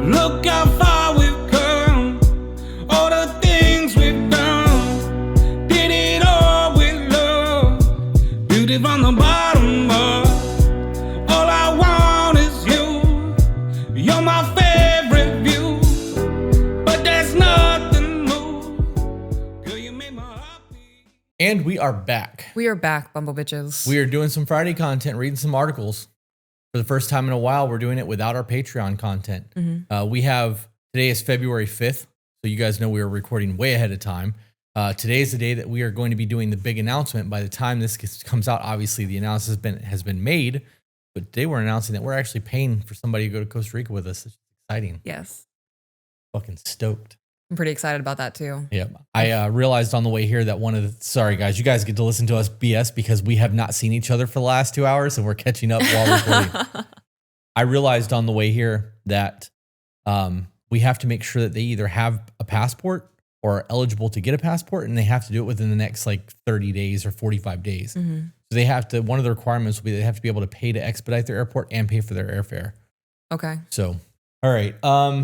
Look how far we've come, all the things we've done. Did it all with love, beauty from the bottom up. All I want is you, you're my favorite view. But there's nothing more, girl, you make my heart beat. And we are back. We are back, Bumble Bitches. We are doing some Friday content, reading some articles. For the first time in a while, we're doing it without our Patreon content. Today is February 5th, so you guys know we are recording way ahead of time. Today is the day that we are going to be doing the big announcement. By the time this comes out, obviously the announcement has been made, but today we're announcing that we're actually paying for somebody to go to Costa Rica with us. It's exciting. Yes. Fucking stoked. I'm pretty excited about that too. Yeah. I realized on the way here that sorry guys, you guys get to listen to us BS because we have not seen each other for the last 2 hours and we're catching up while recording. I realized on the way here that we have to make sure that they either have a passport or are eligible to get a passport, and they have to do it within the next like 30 days or 45 days. So they have to, one of the requirements will be they have to be able to pay to expedite their airport and pay for their airfare. Okay. So all right.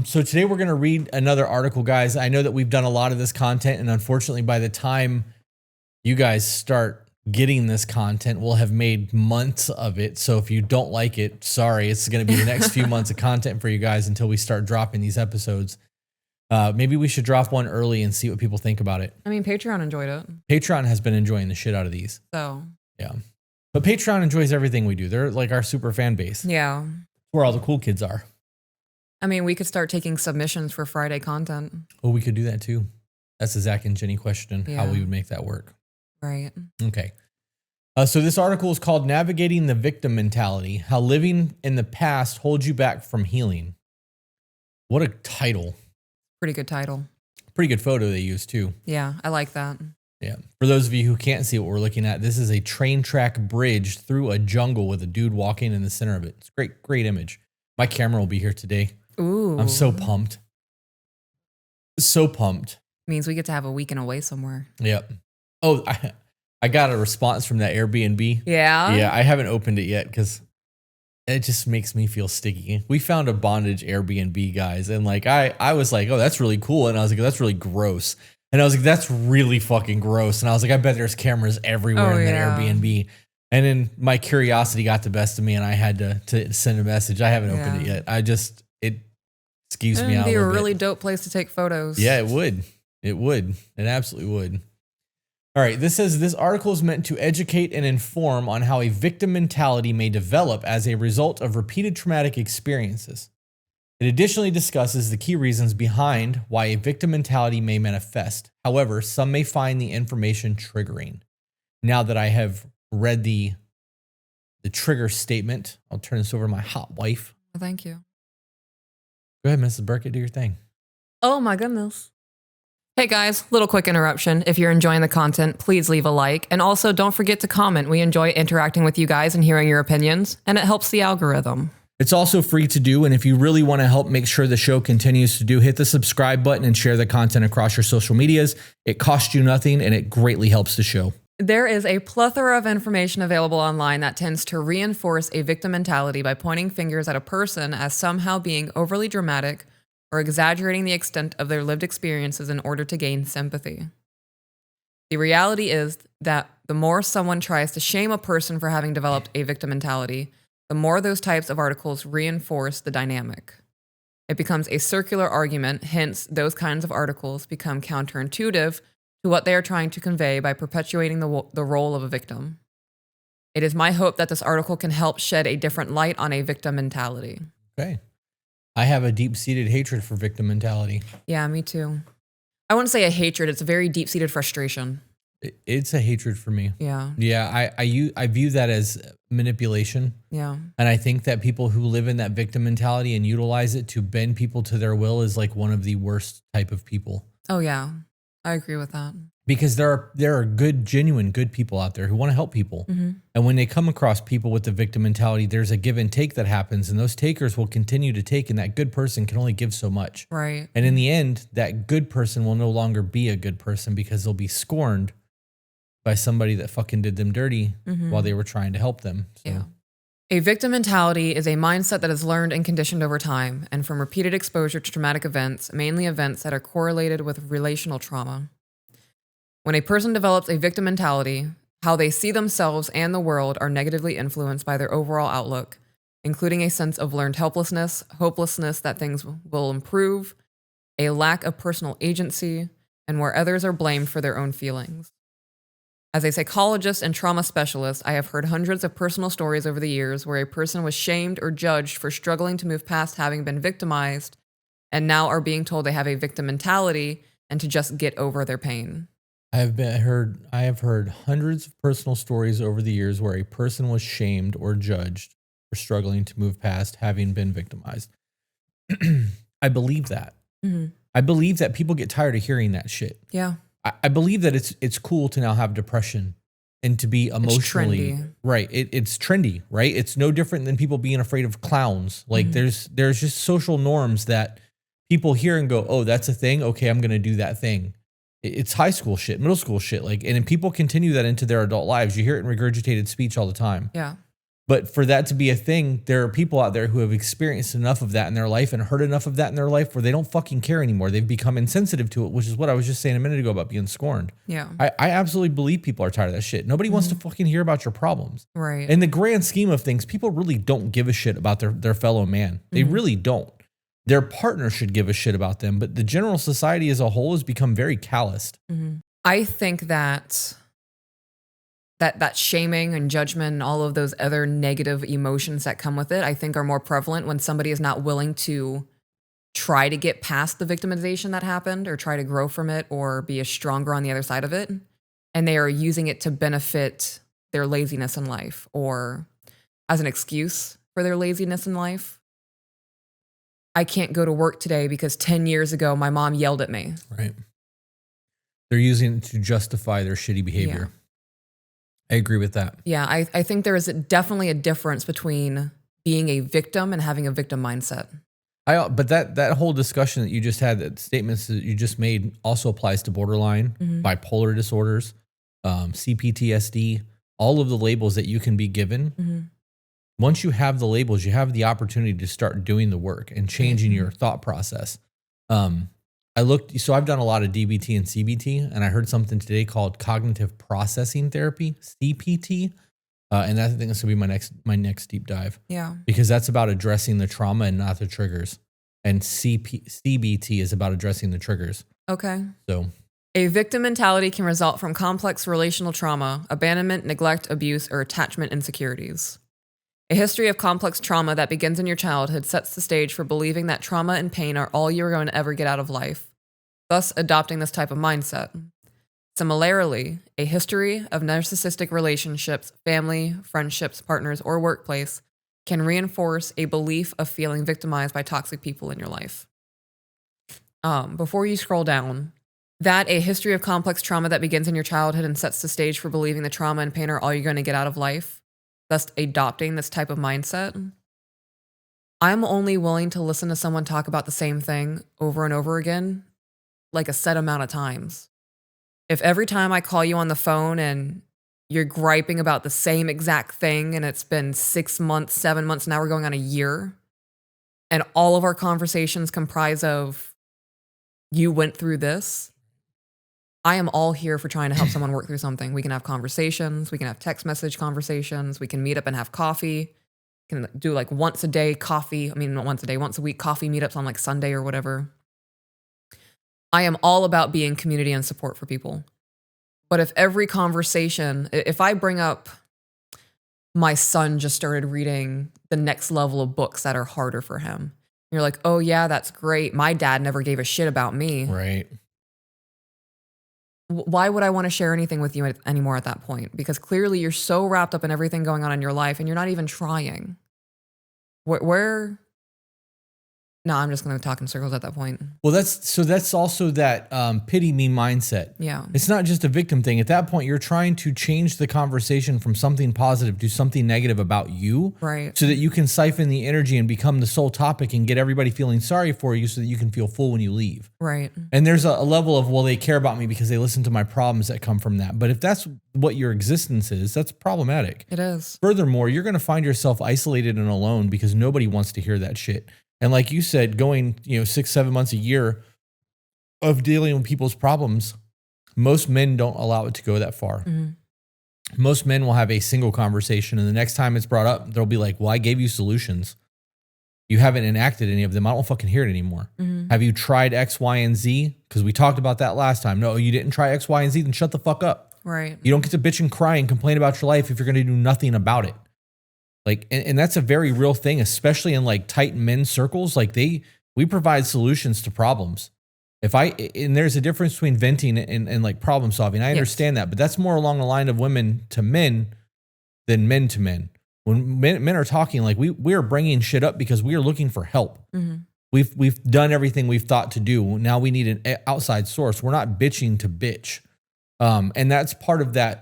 So today we're going to read another article, guys. I know that we've done a lot of this content, and unfortunately, by the time you guys start getting this content, we'll have made months of it. So if you don't like it, sorry, it's going to be the next few months of content for you guys until we start dropping these episodes. Maybe we should drop one early and see what people think about it. I mean, Patreon enjoyed it. Patreon has been enjoying the shit out of these. So yeah, but Patreon enjoys everything we do. They're like our super fan base. Yeah. Where all the cool kids are. I mean, we could start taking submissions for Friday content. Oh, we could do that too. That's a Zach and Jenny question, how Yeah. we would make that work. Right. Okay. So this article is called Navigating the Victim Mentality, How Living in the Past Holds You Back from Healing. What a title. Pretty good title. Pretty good photo they used too. Yeah, I like that. Yeah. For those of you who can't see what we're looking at, this is a train track bridge through a jungle with a dude walking in the center of it. It's a great, great image. My camera will be here today. Ooh. I'm so pumped. So pumped. Means we get to have a weekend away somewhere. Yep. Oh, I got a response from that Airbnb. Yeah? Yeah, I haven't opened it yet because it just makes me feel sticky. We found a bondage Airbnb, guys. And like, I was like, oh, that's really cool. And I was like, that's really gross. And I was like, that's really fucking gross. And I was like, I bet there's cameras everywhere in that Airbnb. And then my curiosity got the best of me and I had to send a message. I haven't opened it yet. It skews me out. It'd be a really dope place to take photos. Yeah, it would. It would. It absolutely would. All right. This says this article is meant to educate and inform on how a victim mentality may develop as a result of repeated traumatic experiences. It additionally discusses the key reasons behind why a victim mentality may manifest. However, some may find the information triggering. Now that I have read the trigger statement, I'll turn this over to my hot wife. Thank you. Go ahead, Mrs. Burkett, do your thing. Oh my goodness. Hey guys, little quick interruption. If you're enjoying the content, please leave a like. And also don't forget to comment. We enjoy interacting with you guys and hearing your opinions, and it helps the algorithm. It's also free to do, and if you really want to help make sure the show continues to do, hit the subscribe button and share the content across your social medias. It costs you nothing, and it greatly helps the show. There is a plethora of information available online that tends to reinforce a victim mentality by pointing fingers at a person as somehow being overly dramatic or exaggerating the extent of their lived experiences in order to gain sympathy. The reality is that the more someone tries to shame a person for having developed a victim mentality, the more those types of articles reinforce the dynamic. It becomes a circular argument, hence those kinds of articles become counterintuitive to what they are trying to convey by perpetuating the role of a victim. It is my hope that this article can help shed a different light on a victim mentality. Okay. I have a deep-seated hatred for victim mentality. Yeah, me too. I wouldn't say a hatred, it's a very deep-seated frustration. It's a hatred for me. Yeah. Yeah, I view that as manipulation. Yeah. And I think that people who live in that victim mentality and utilize it to bend people to their will is like one of the worst type of people. Oh yeah, I agree with that. Because there are good, genuine, good people out there who want to help people. Mm-hmm. And when they come across people with the victim mentality, there's a give and take that happens. And those takers will continue to take. And that good person can only give so much. Right. And in the end, that good person will no longer be a good person because they'll be scorned by somebody that fucking did them dirty while they were trying to help them. So. Yeah. A victim mentality is a mindset that is learned and conditioned over time and from repeated exposure to traumatic events, mainly events that are correlated with relational trauma. When a person develops a victim mentality, how they see themselves and the world are negatively influenced by their overall outlook, including a sense of learned helplessness, hopelessness that things will improve, a lack of personal agency, and where others are blamed for their own feelings. As a psychologist and trauma specialist, I have heard hundreds of personal stories over the years where a person was shamed or judged for struggling to move past having been victimized and now are being told they have a victim mentality and to just get over their pain. I have heard hundreds of personal stories over the years where a person was shamed or judged for struggling to move past having been victimized. I believe that. Mm-hmm. I believe that people get tired of hearing that shit. Yeah. I believe that it's cool to now have depression and to be emotionally trendy. Right. It's trendy, right? It's no different than people being afraid of clowns. Like there's just social norms that people hear and go, oh, that's a thing. Okay, I'm gonna do that thing. It's high school shit, middle school shit. Like, and then people continue that into their adult lives. You hear it in regurgitated speech all the time. Yeah. But for that to be a thing, there are people out there who have experienced enough of that in their life and heard enough of that in their life where they don't fucking care anymore. They've become insensitive to it, which is what I was just saying a minute ago about being scorned. Yeah. I absolutely believe people are tired of that shit. Nobody wants to fucking hear about your problems. Right. In the grand scheme of things, people really don't give a shit about their fellow man. They really don't. Their partner should give a shit about them, but the general society as a whole has become very calloused. I think that shaming and judgment and all of those other negative emotions that come with it, I think are more prevalent when somebody is not willing to try to get past the victimization that happened or try to grow from it or be a stronger on the other side of it. And they are using it to benefit their laziness in life or as an excuse for their laziness in life. I can't go to work today because 10 years ago, my mom yelled at me. Right. They're using it to justify their shitty behavior. Yeah. I agree with that. Yeah, I think there is definitely a difference between being a victim and having a victim mindset. But that whole discussion that you just had, that statements that you just made, also applies to borderline, bipolar disorders, CPTSD, all of the labels that you can be given. Once you have the labels, you have the opportunity to start doing the work and changing your thought process. So I've done a lot of DBT and CBT, and I heard something today called cognitive processing therapy, CPT. And I think this will be my next deep dive. Yeah. Because that's about addressing the trauma and not the triggers. And CBT is about addressing the triggers. Okay. So a victim mentality can result from complex relational trauma, abandonment, neglect, abuse, or attachment insecurities. A history of complex trauma that begins in your childhood sets the stage for believing that trauma and pain are all you're going to ever get out of life, thus adopting this type of mindset. Similarly, a history of narcissistic relationships, family, friendships, partners, or workplace can reinforce a belief of feeling victimized by toxic people in your life. Before you scroll down, that a history of complex trauma that begins in your childhood and sets the stage for believing the trauma and pain are all you're going to get out of life, thus adopting this type of mindset. I'm only willing to listen to someone talk about the same thing over and over again, like a set amount of times. If every time I call you on the phone and you're griping about the same exact thing and it's been 6 months, 7 months, now we're going on a year, and all of our conversations comprise of you went through this, I am all here for trying to help someone work through something. We can have conversations. We can have text message conversations. We can meet up and have coffee. We can do like once a day coffee. I mean, not once a day, once a week coffee meetups on like Sunday or whatever. I am all about being community and support for people. But if every conversation, if I bring up my son just started reading the next level of books that are harder for him, you're like, oh yeah, that's great. My dad never gave a shit about me. right. Why would I want to share anything with you anymore at that point? Because clearly you're so wrapped up in everything going on in your life and you're not even trying. Where No, I'm just going to talk in circles at that point. Well, that's also that pity me mindset. Yeah. It's not just a victim thing. At that point, you're trying to change the conversation from something positive to something negative about you. Right. So that you can siphon the energy and become the sole topic and get everybody feeling sorry for you so that you can feel full when you leave. Right. And there's a level of, well, they care about me because they listen to my problems that come from that. But if that's what your existence is, that's problematic. It is. Furthermore, you're going to find yourself isolated and alone because nobody wants to hear that shit. And like you said, going, 6-7 months a year of dealing with people's problems, most men don't allow it to go that far. Mm-hmm. Most men will have a single conversation, and the next time it's brought up, they'll be like, well, I gave you solutions. You haven't enacted any of them. I don't fucking hear it anymore. Mm-hmm. Have you tried X, Y, and Z? Because we talked about that last time. No, you didn't try X, Y, and Z, then shut the fuck up. Right. You don't get to bitch and cry and complain about your life if you're going to do nothing about it. Like, and that's a very real thing, especially in like tight men's circles. Like we provide solutions to problems. And there's a difference between venting and like problem solving. I understand that, but that's more along the line of women to men than men to men. When men are talking, like we are bringing shit up because we are looking for help. Mm-hmm. We've done everything we've thought to do. Now we need an outside source. We're not bitching to bitch. And that's part of the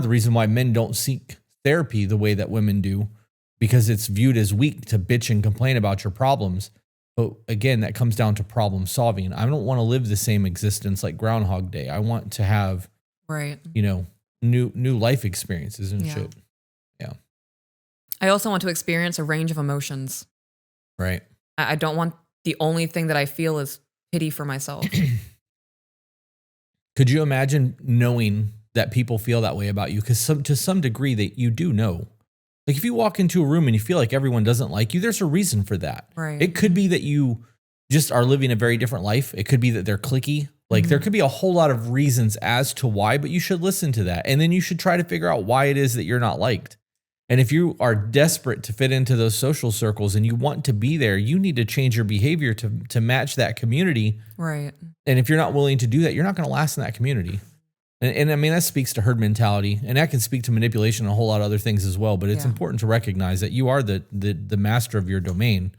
reason why men don't seek therapy the way that women do, because it's viewed as weak to bitch and complain about your problems. But again, that comes down to problem solving. I don't want to live the same existence like Groundhog Day. I want to have, new life experiences and shit. Yeah. I also want to experience a range of emotions. Right. I don't want the only thing that I feel is pity for myself. Could you imagine knowing that people feel that way about you? Because to some degree that you do know. Like if you walk into a room and you feel like everyone doesn't like you, there's a reason for that. Right. It could be that you just are living a very different life. It could be that they're cliquey. Like there could be a whole lot of reasons as to why, but you should listen to that. And then you should try to figure out why it is that you're not liked. And if you are desperate to fit into those social circles and you want to be there, you need to change your behavior to match that community. Right. And if you're not willing to do that, you're not going to last in that community. And I mean, that speaks to herd mentality, and that can speak to manipulation and a whole lot of other things as well. But it's important to recognize that you are the master of your domain,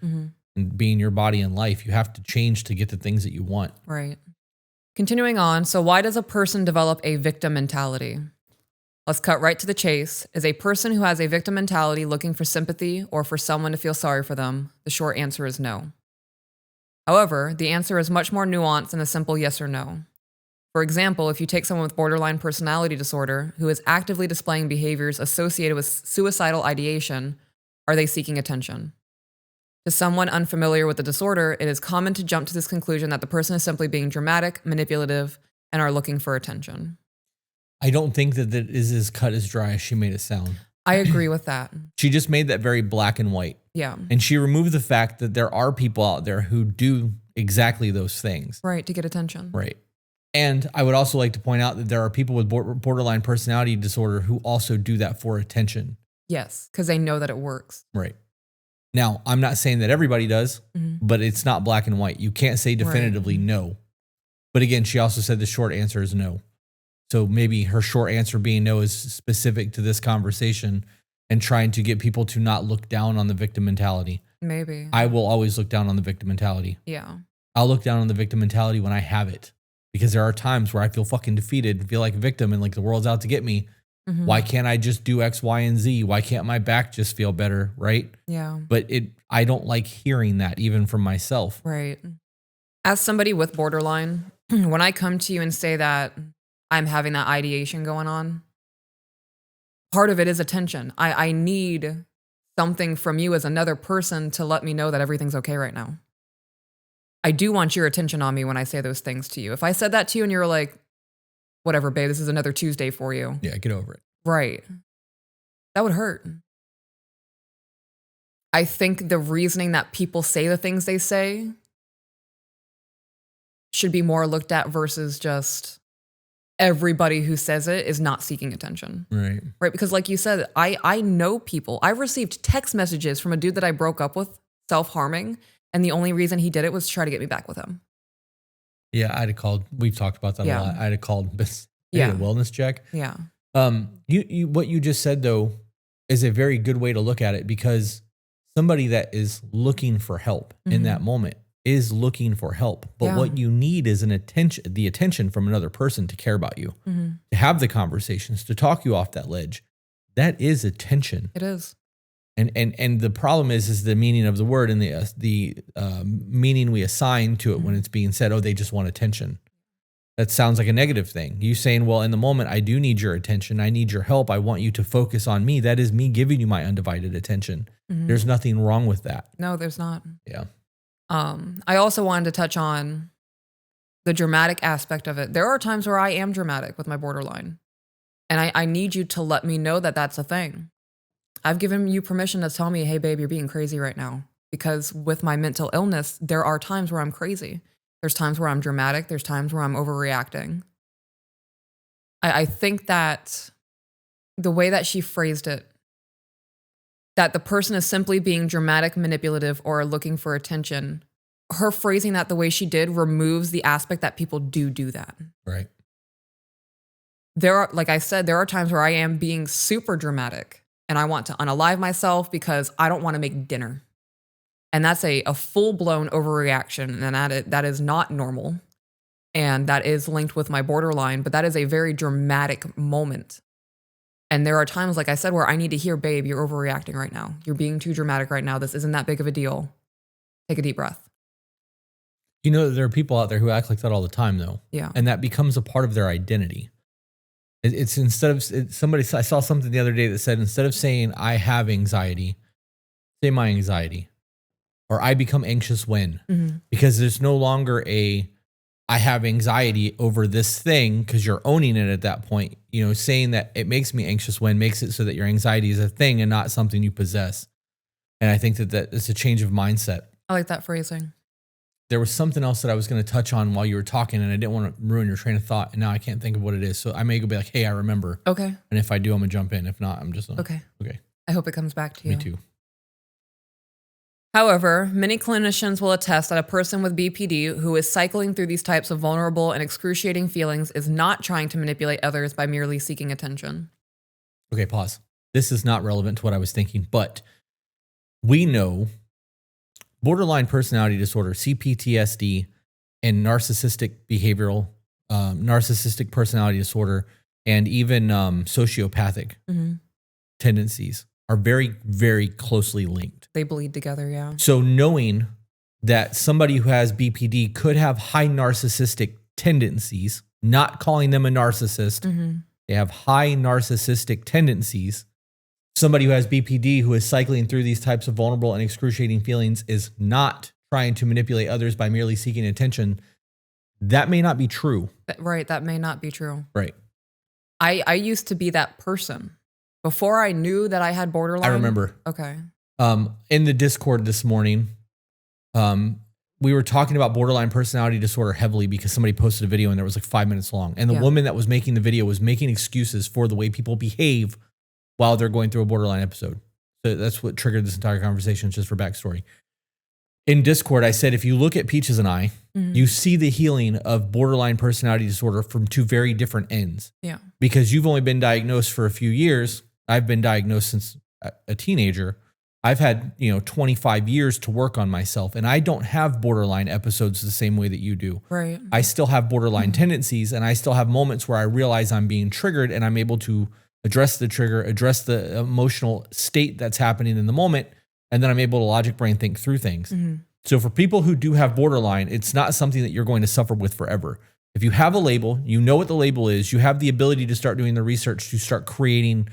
and being your body and life. You have to change to get the things that you want. Right. Continuing on. So why does a person develop a victim mentality? Let's cut right to the chase. Is a person who has a victim mentality looking for sympathy or for someone to feel sorry for them? The short answer is no. However, the answer is much more nuanced than a simple yes or no. For example, if you take someone with borderline personality disorder who is actively displaying behaviors associated with suicidal ideation, are they seeking attention? To someone unfamiliar with the disorder, it is common to jump to this conclusion that the person is simply being dramatic, manipulative, and are looking for attention. I don't think that is as cut as dry as she made it sound. I agree with that. She just made that very black and white. Yeah. And she removed the fact that there are people out there who do exactly those things. Right, to get attention. Right. And I would also like to point out that there are people with borderline personality disorder who also do that for attention. Yes, because they know that it works. Right. Now, I'm not saying that everybody does, but it's not black and white. You can't say definitively no. But again, she also said the short answer is no. So maybe her short answer being no is specific to this conversation and trying to get people to not look down on the victim mentality. Maybe. I will always look down on the victim mentality. Yeah. I'll look down on the victim mentality when I have it. Because there are times where I feel fucking defeated and feel like a victim and like the world's out to get me. Why can't I just do X, Y, and Z? Why can't my back just feel better, right? Yeah. But I don't like hearing that even from myself. Right. As somebody with borderline, when I come to you and say that I'm having that ideation going on, part of it is attention. I need something from you as another person to let me know that everything's okay right now. I do want your attention on me when I say those things to you. If I said that to you and you're like, whatever, babe, this is another Tuesday for you. Yeah, get over it. Right. That would hurt. I think the reasoning that people say the things they say should be more looked at versus just everybody who says it is not seeking attention. Right. Right. Because like you said, I know people. I received text messages from a dude that I broke up with, self-harming. And the only reason he did it was to try to get me back with him. Yeah, I'd have called. We've talked about that a lot. I'd have called a wellness check. Yeah. You what you just said though is a very good way to look at it, because somebody that is looking for help in that moment is looking for help. But what you need is the attention from another person to care about you, to have the conversations, to talk you off that ledge. That is attention. It is. And the problem is the meaning of the word and the meaning we assign to it when it's being said, oh, they just want attention. That sounds like a negative thing. You saying, well, in the moment, I do need your attention. I need your help. I want you to focus on me. That is me giving you my undivided attention. There's nothing wrong with that. No, there's not. Yeah. I also wanted to touch on the dramatic aspect of it. There are times where I am dramatic with my borderline. And I need you to let me know that that's a thing. I've given you permission to tell me, hey, babe, you're being crazy right now. Because with my mental illness, there are times where I'm crazy. There's times where I'm dramatic. There's times where I'm overreacting. I think that the way that she phrased it, that the person is simply being dramatic, manipulative, or looking for attention, her phrasing that the way she did removes the aspect that people do that. Right. There are, like I said, there are times where I am being super dramatic and I want to unalive myself because I don't want to make dinner. And that's a full-blown overreaction, and that is not normal. And that is linked with my borderline, but that is a very dramatic moment. And there are times, like I said, where I need to hear, babe, you're overreacting right now. You're being too dramatic right now. This isn't that big of a deal. Take a deep breath. You know, there are people out there who act like that all the time, though. Yeah. And that becomes a part of their identity. It's instead of somebody, I saw something the other day that said, instead of saying I have anxiety, say my anxiety, or I become anxious when, because there's no longer I have anxiety over this thing, because you're owning it at that point. You know, saying that it makes me anxious when makes it so that your anxiety is a thing and not something you possess. And I think that it's a change of mindset. I like that phrasing. There was something else that I was going to touch on while you were talking, and I didn't want to ruin your train of thought. And now I can't think of what it is. So I may go be like, hey, I remember. Okay. And if I do, I'm going to jump in. If not, I'm just okay. Okay. I hope it comes back to you. Me too. However, many clinicians will attest that a person with BPD who is cycling through these types of vulnerable and excruciating feelings is not trying to manipulate others by merely seeking attention. Okay, pause. This is not relevant to what I was thinking, but we know borderline personality disorder, CPTSD, and narcissistic personality disorder, and even sociopathic tendencies are very, very closely linked. They bleed together, yeah. So knowing that somebody who has BPD could have high narcissistic tendencies, not calling them a narcissist, they have high narcissistic tendencies. Somebody who has BPD who is cycling through these types of vulnerable and excruciating feelings is not trying to manipulate others by merely seeking attention. That may not be true. Right, that may not be true. Right. I used to be that person. Before I knew that I had borderline. I remember. Okay. In the Discord this morning, we were talking about borderline personality disorder heavily because somebody posted a video and it was like 5 minutes long. And the woman that was making the video was making excuses for the way people behave while they're going through a borderline episode. So that's what triggered this entire conversation, just for backstory. In Discord, I said, if you look at Peaches and I, you see the healing of borderline personality disorder from two very different ends. Yeah. Because you've only been diagnosed for a few years. I've been diagnosed since a teenager. I've had, 25 years to work on myself, and I don't have borderline episodes the same way that you do. Right. I still have borderline tendencies, and I still have moments where I realize I'm being triggered, and I'm able to address the trigger, address the emotional state that's happening in the moment, and then I'm able to logic brain think through things. So for people who do have borderline, it's not something that you're going to suffer with forever. If you have a label, you know what the label is, you have the ability to start doing the research, to start creating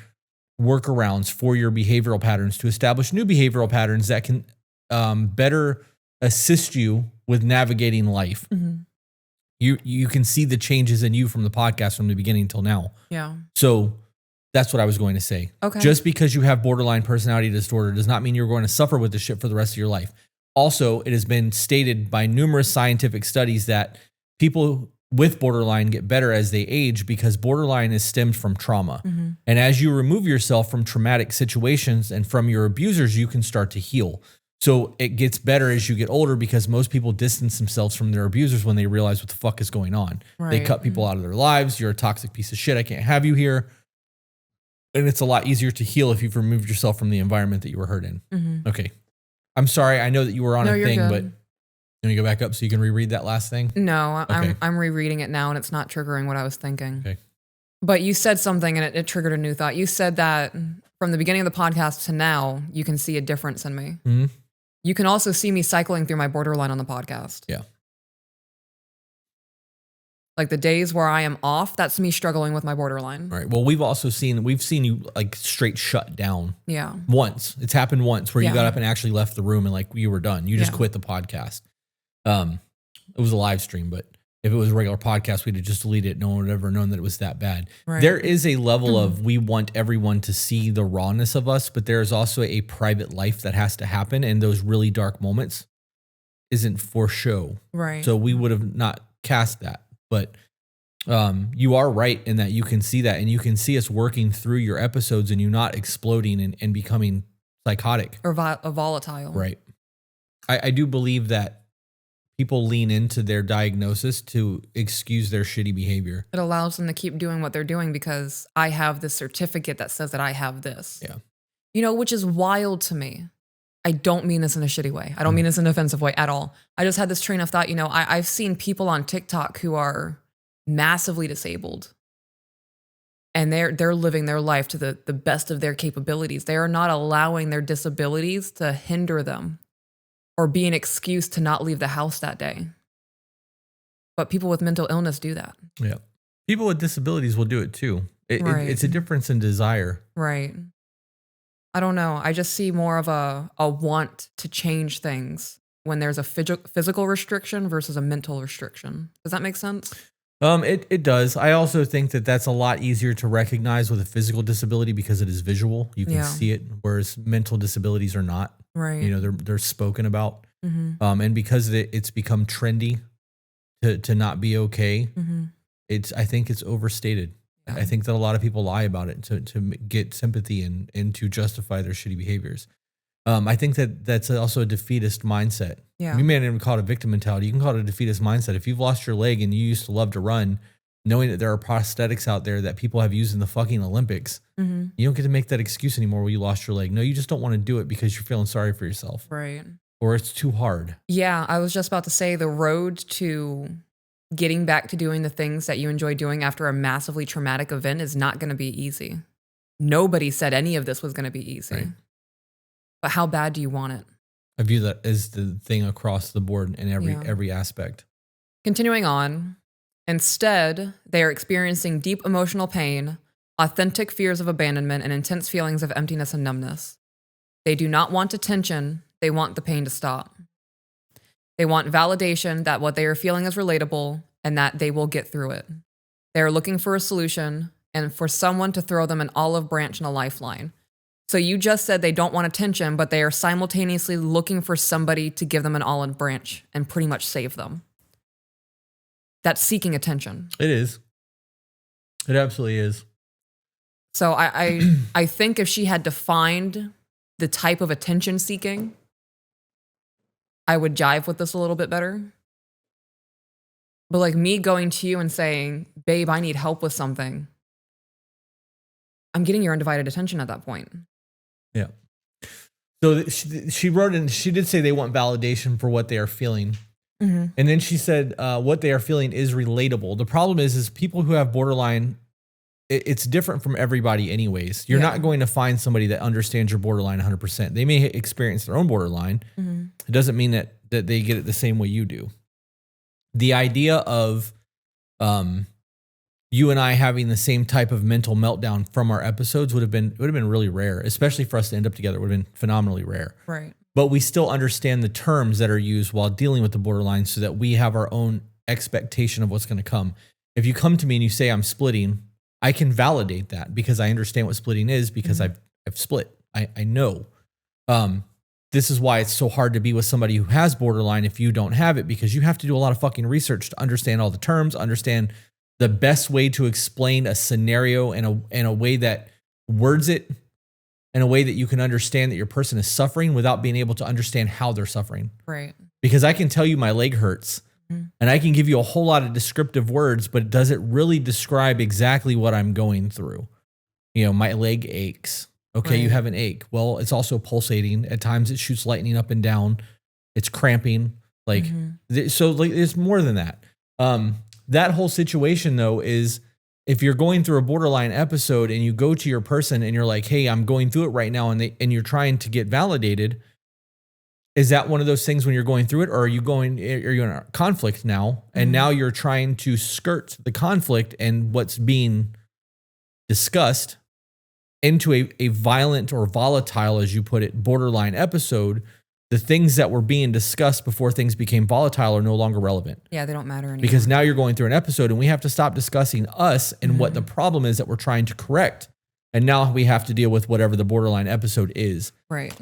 workarounds for your behavioral patterns, to establish new behavioral patterns that can better assist you with navigating life. You can see the changes in you from the podcast from the beginning till now. Yeah. So that's what I was going to say. Okay. Just because you have borderline personality disorder does not mean you're going to suffer with this shit for the rest of your life. Also, it has been stated by numerous scientific studies that people with borderline get better as they age because borderline is stemmed from trauma. And as you remove yourself from traumatic situations and from your abusers, you can start to heal. So it gets better as you get older because most people distance themselves from their abusers when they realize what the fuck is going on. Right. They cut people out of their lives. You're a toxic piece of shit. I can't have you here. And it's a lot easier to heal if you've removed yourself from the environment that you were hurt in. Okay. I'm sorry. I know that you were on No, a you're thing, good. but let me go back up so you can reread that last thing. No, Okay. I'm rereading it now and it's not triggering what I was thinking. Okay. But you said something and it triggered a new thought. You said that from the beginning of the podcast to now, you can see a difference in me. Mm-hmm. You can also see me cycling through my borderline on the podcast. Yeah. Like the days where I am off, that's me struggling with my borderline. All right. Well, we've seen you like straight shut down. Yeah. Once. It's happened once where you Yeah. got up and actually left the room and like you were done. You just Yeah. quit the podcast. It was a live stream, but if it was a regular podcast, we'd have just deleted it. No one would have ever known that it was that bad. Right. There is a level of we want everyone to see the rawness of us, but there is also a private life that has to happen. And those really dark moments isn't for show. Right. So we would have not cast that. But you are right in that you can see that, and you can see us working through your episodes and you not exploding and becoming psychotic. Or volatile. Right. I do believe that people lean into their diagnosis to excuse their shitty behavior. It allows them to keep doing what they're doing because I have this certificate that says that I have this. Yeah. You know, which is wild to me. I don't mean this in a shitty way. I don't mean this in an offensive way at all. I just had this train of thought. You know, I've seen people on TikTok who are massively disabled and they're living their life to the best of their capabilities. They are not allowing their disabilities to hinder them or be an excuse to not leave the house that day. But people with mental illness do that. Yeah. People with disabilities will do it too. Right. It's a difference in desire. Right. I don't know. I just see more of a want to change things when there's a physical restriction versus a mental restriction. Does that make sense? It does. I also think that that's a lot easier to recognize with a physical disability because it is visual. You can Yeah. see it, whereas mental disabilities are not. Right. You know, they're spoken about. Mm-hmm. And because it's become trendy to not be okay, Mm-hmm. I think it's overstated. Yeah. I think that a lot of people lie about it to get sympathy and to justify their shitty behaviors. I think that's also a defeatist mindset. Yeah. You may not even call it a victim mentality. You can call it a defeatist mindset. If you've lost your leg and you used to love to run, knowing that there are prosthetics out there that people have used in the fucking Olympics, Mm-hmm. you don't get to make that excuse anymore where you lost your leg. No, you just don't want to do it because you're feeling sorry for yourself Right. or it's too hard. Yeah, I was just about to say the road to getting back to doing the things that you enjoy doing after a massively traumatic event is not going to be easy. Nobody said any of this was going to be easy. Right. But how bad do you want it? I view that as the thing across the board in Yeah. every aspect. Continuing on, instead, they are experiencing deep emotional pain, authentic fears of abandonment, and intense feelings of emptiness and numbness. They do not want attention, they want the pain to stop. They want validation that what they are feeling is relatable and that they will get through it. They are looking for a solution and for someone to throw them an olive branch and a lifeline. So you just said they don't want attention, but they are simultaneously looking for somebody to give them an olive branch and pretty much save them. That's seeking attention. It is. It absolutely is. So I think if she had defined the type of attention seeking, I would jive with this a little bit better. But like me going to you and saying, babe, I need help with something, I'm getting your undivided attention at that point. Yeah. So she wrote in, she did say they want validation for what they are feeling. Mm-hmm. And then she said what they are feeling is relatable. The problem is people who have borderline, it's different from everybody anyways. You're Yeah. not going to find somebody that understands your borderline 100%. They may experience their own borderline. Mm-hmm. It doesn't mean that they get it the same way you do. The idea of you and I having the same type of mental meltdown from our episodes would have been really rare, especially for us to end up together. It would have been phenomenally rare. Right. But we still understand the terms that are used while dealing with the borderline so that we have our own expectation of what's going to come. If you come to me and you say I'm splitting, I can validate that because I understand what splitting is because I've split. I know. This is why it's so hard to be with somebody who has borderline if you don't have it, because you have to do a lot of fucking research to understand all the terms, understand the best way to explain a scenario in a way that words it in a way that you can understand that your person is suffering without being able to understand how they're suffering. Right. Because I can tell you my leg hurts and I can give you a whole lot of descriptive words, but does it really describe exactly what I'm going through? You know, my leg aches. Okay, you Right. have an ache. Well, it's also pulsating. At times it shoots lightning up and down. It's cramping. Like, so like it's more than that. That whole situation though is if you're going through a borderline episode and you go to your person and you're like, hey, I'm going through it right now, and you're trying to get validated. Is that one of those things when you're going through it, or are you in a conflict now? And now you're trying to skirt the conflict and what's being discussed into a violent or volatile, as you put it, borderline episode. The things that were being discussed before things became volatile are no longer relevant. Yeah, they don't matter anymore. Because now you're going through an episode and we have to stop discussing us and what the problem is that we're trying to correct. And now we have to deal with whatever the borderline episode is. Right.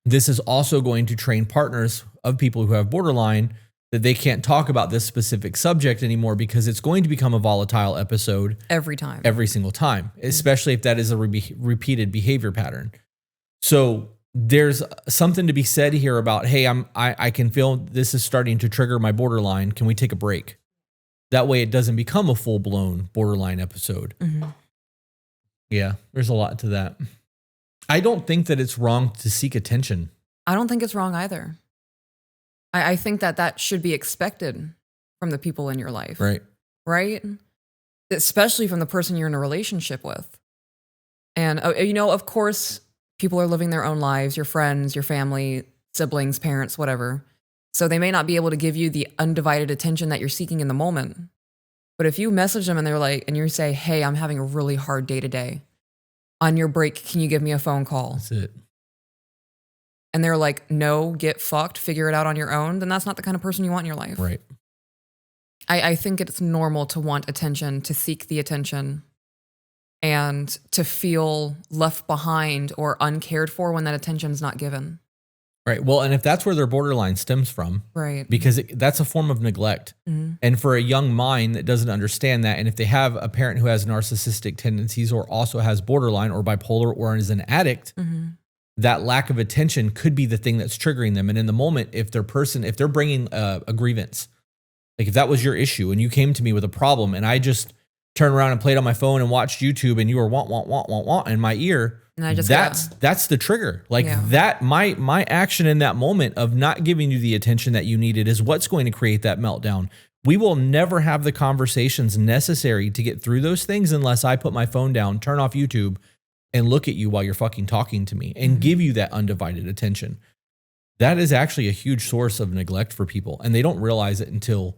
This is also going to train partners of people who have borderline that they can't talk about this specific subject anymore because it's going to become a volatile episode Every time. every single time, especially if that is a repeated behavior pattern. So there's something to be said here about, hey, I can feel this is starting to trigger my borderline. Can we take a break? That way it doesn't become a full-blown borderline episode. Yeah, there's a lot to that. I don't think that it's wrong to seek attention. I don't think it's wrong either. I think that should be expected from the people in your life. Right. Right? Especially from the person you're in a relationship with. And, of course, people are living their own lives, your friends, your family, siblings, parents, whatever. So they may not be able to give you the undivided attention that you're seeking in the moment. But if you message them and they're like, and you say, hey, I'm having a really hard day today. On your break, can you give me a phone call? That's it. And they're like, no, get fucked, figure it out on your own, then that's not the kind of person you want in your life. Right. I think it's normal to want attention, to seek the attention, and to feel left behind or uncared for when that attention is not given. Right. Well, and if that's where their borderline stems from, Right. because that's a form of neglect. And for a young mind that doesn't understand that, and if they have a parent who has narcissistic tendencies or also has borderline or bipolar or is an addict, that lack of attention could be the thing that's triggering them. And in the moment, if they're bringing a grievance, like if that was your issue and you came to me with a problem and I just turned around and played on my phone and watched YouTube and you were want in my ear, And I just that's the trigger. Like that, my action in that moment of not giving you the attention that you needed is what's going to create that meltdown. We will never have the conversations necessary to get through those things unless I put my phone down, turn off YouTube, and look at you while you're fucking talking to me and give you that undivided attention. That is actually a huge source of neglect for people. And they don't realize it until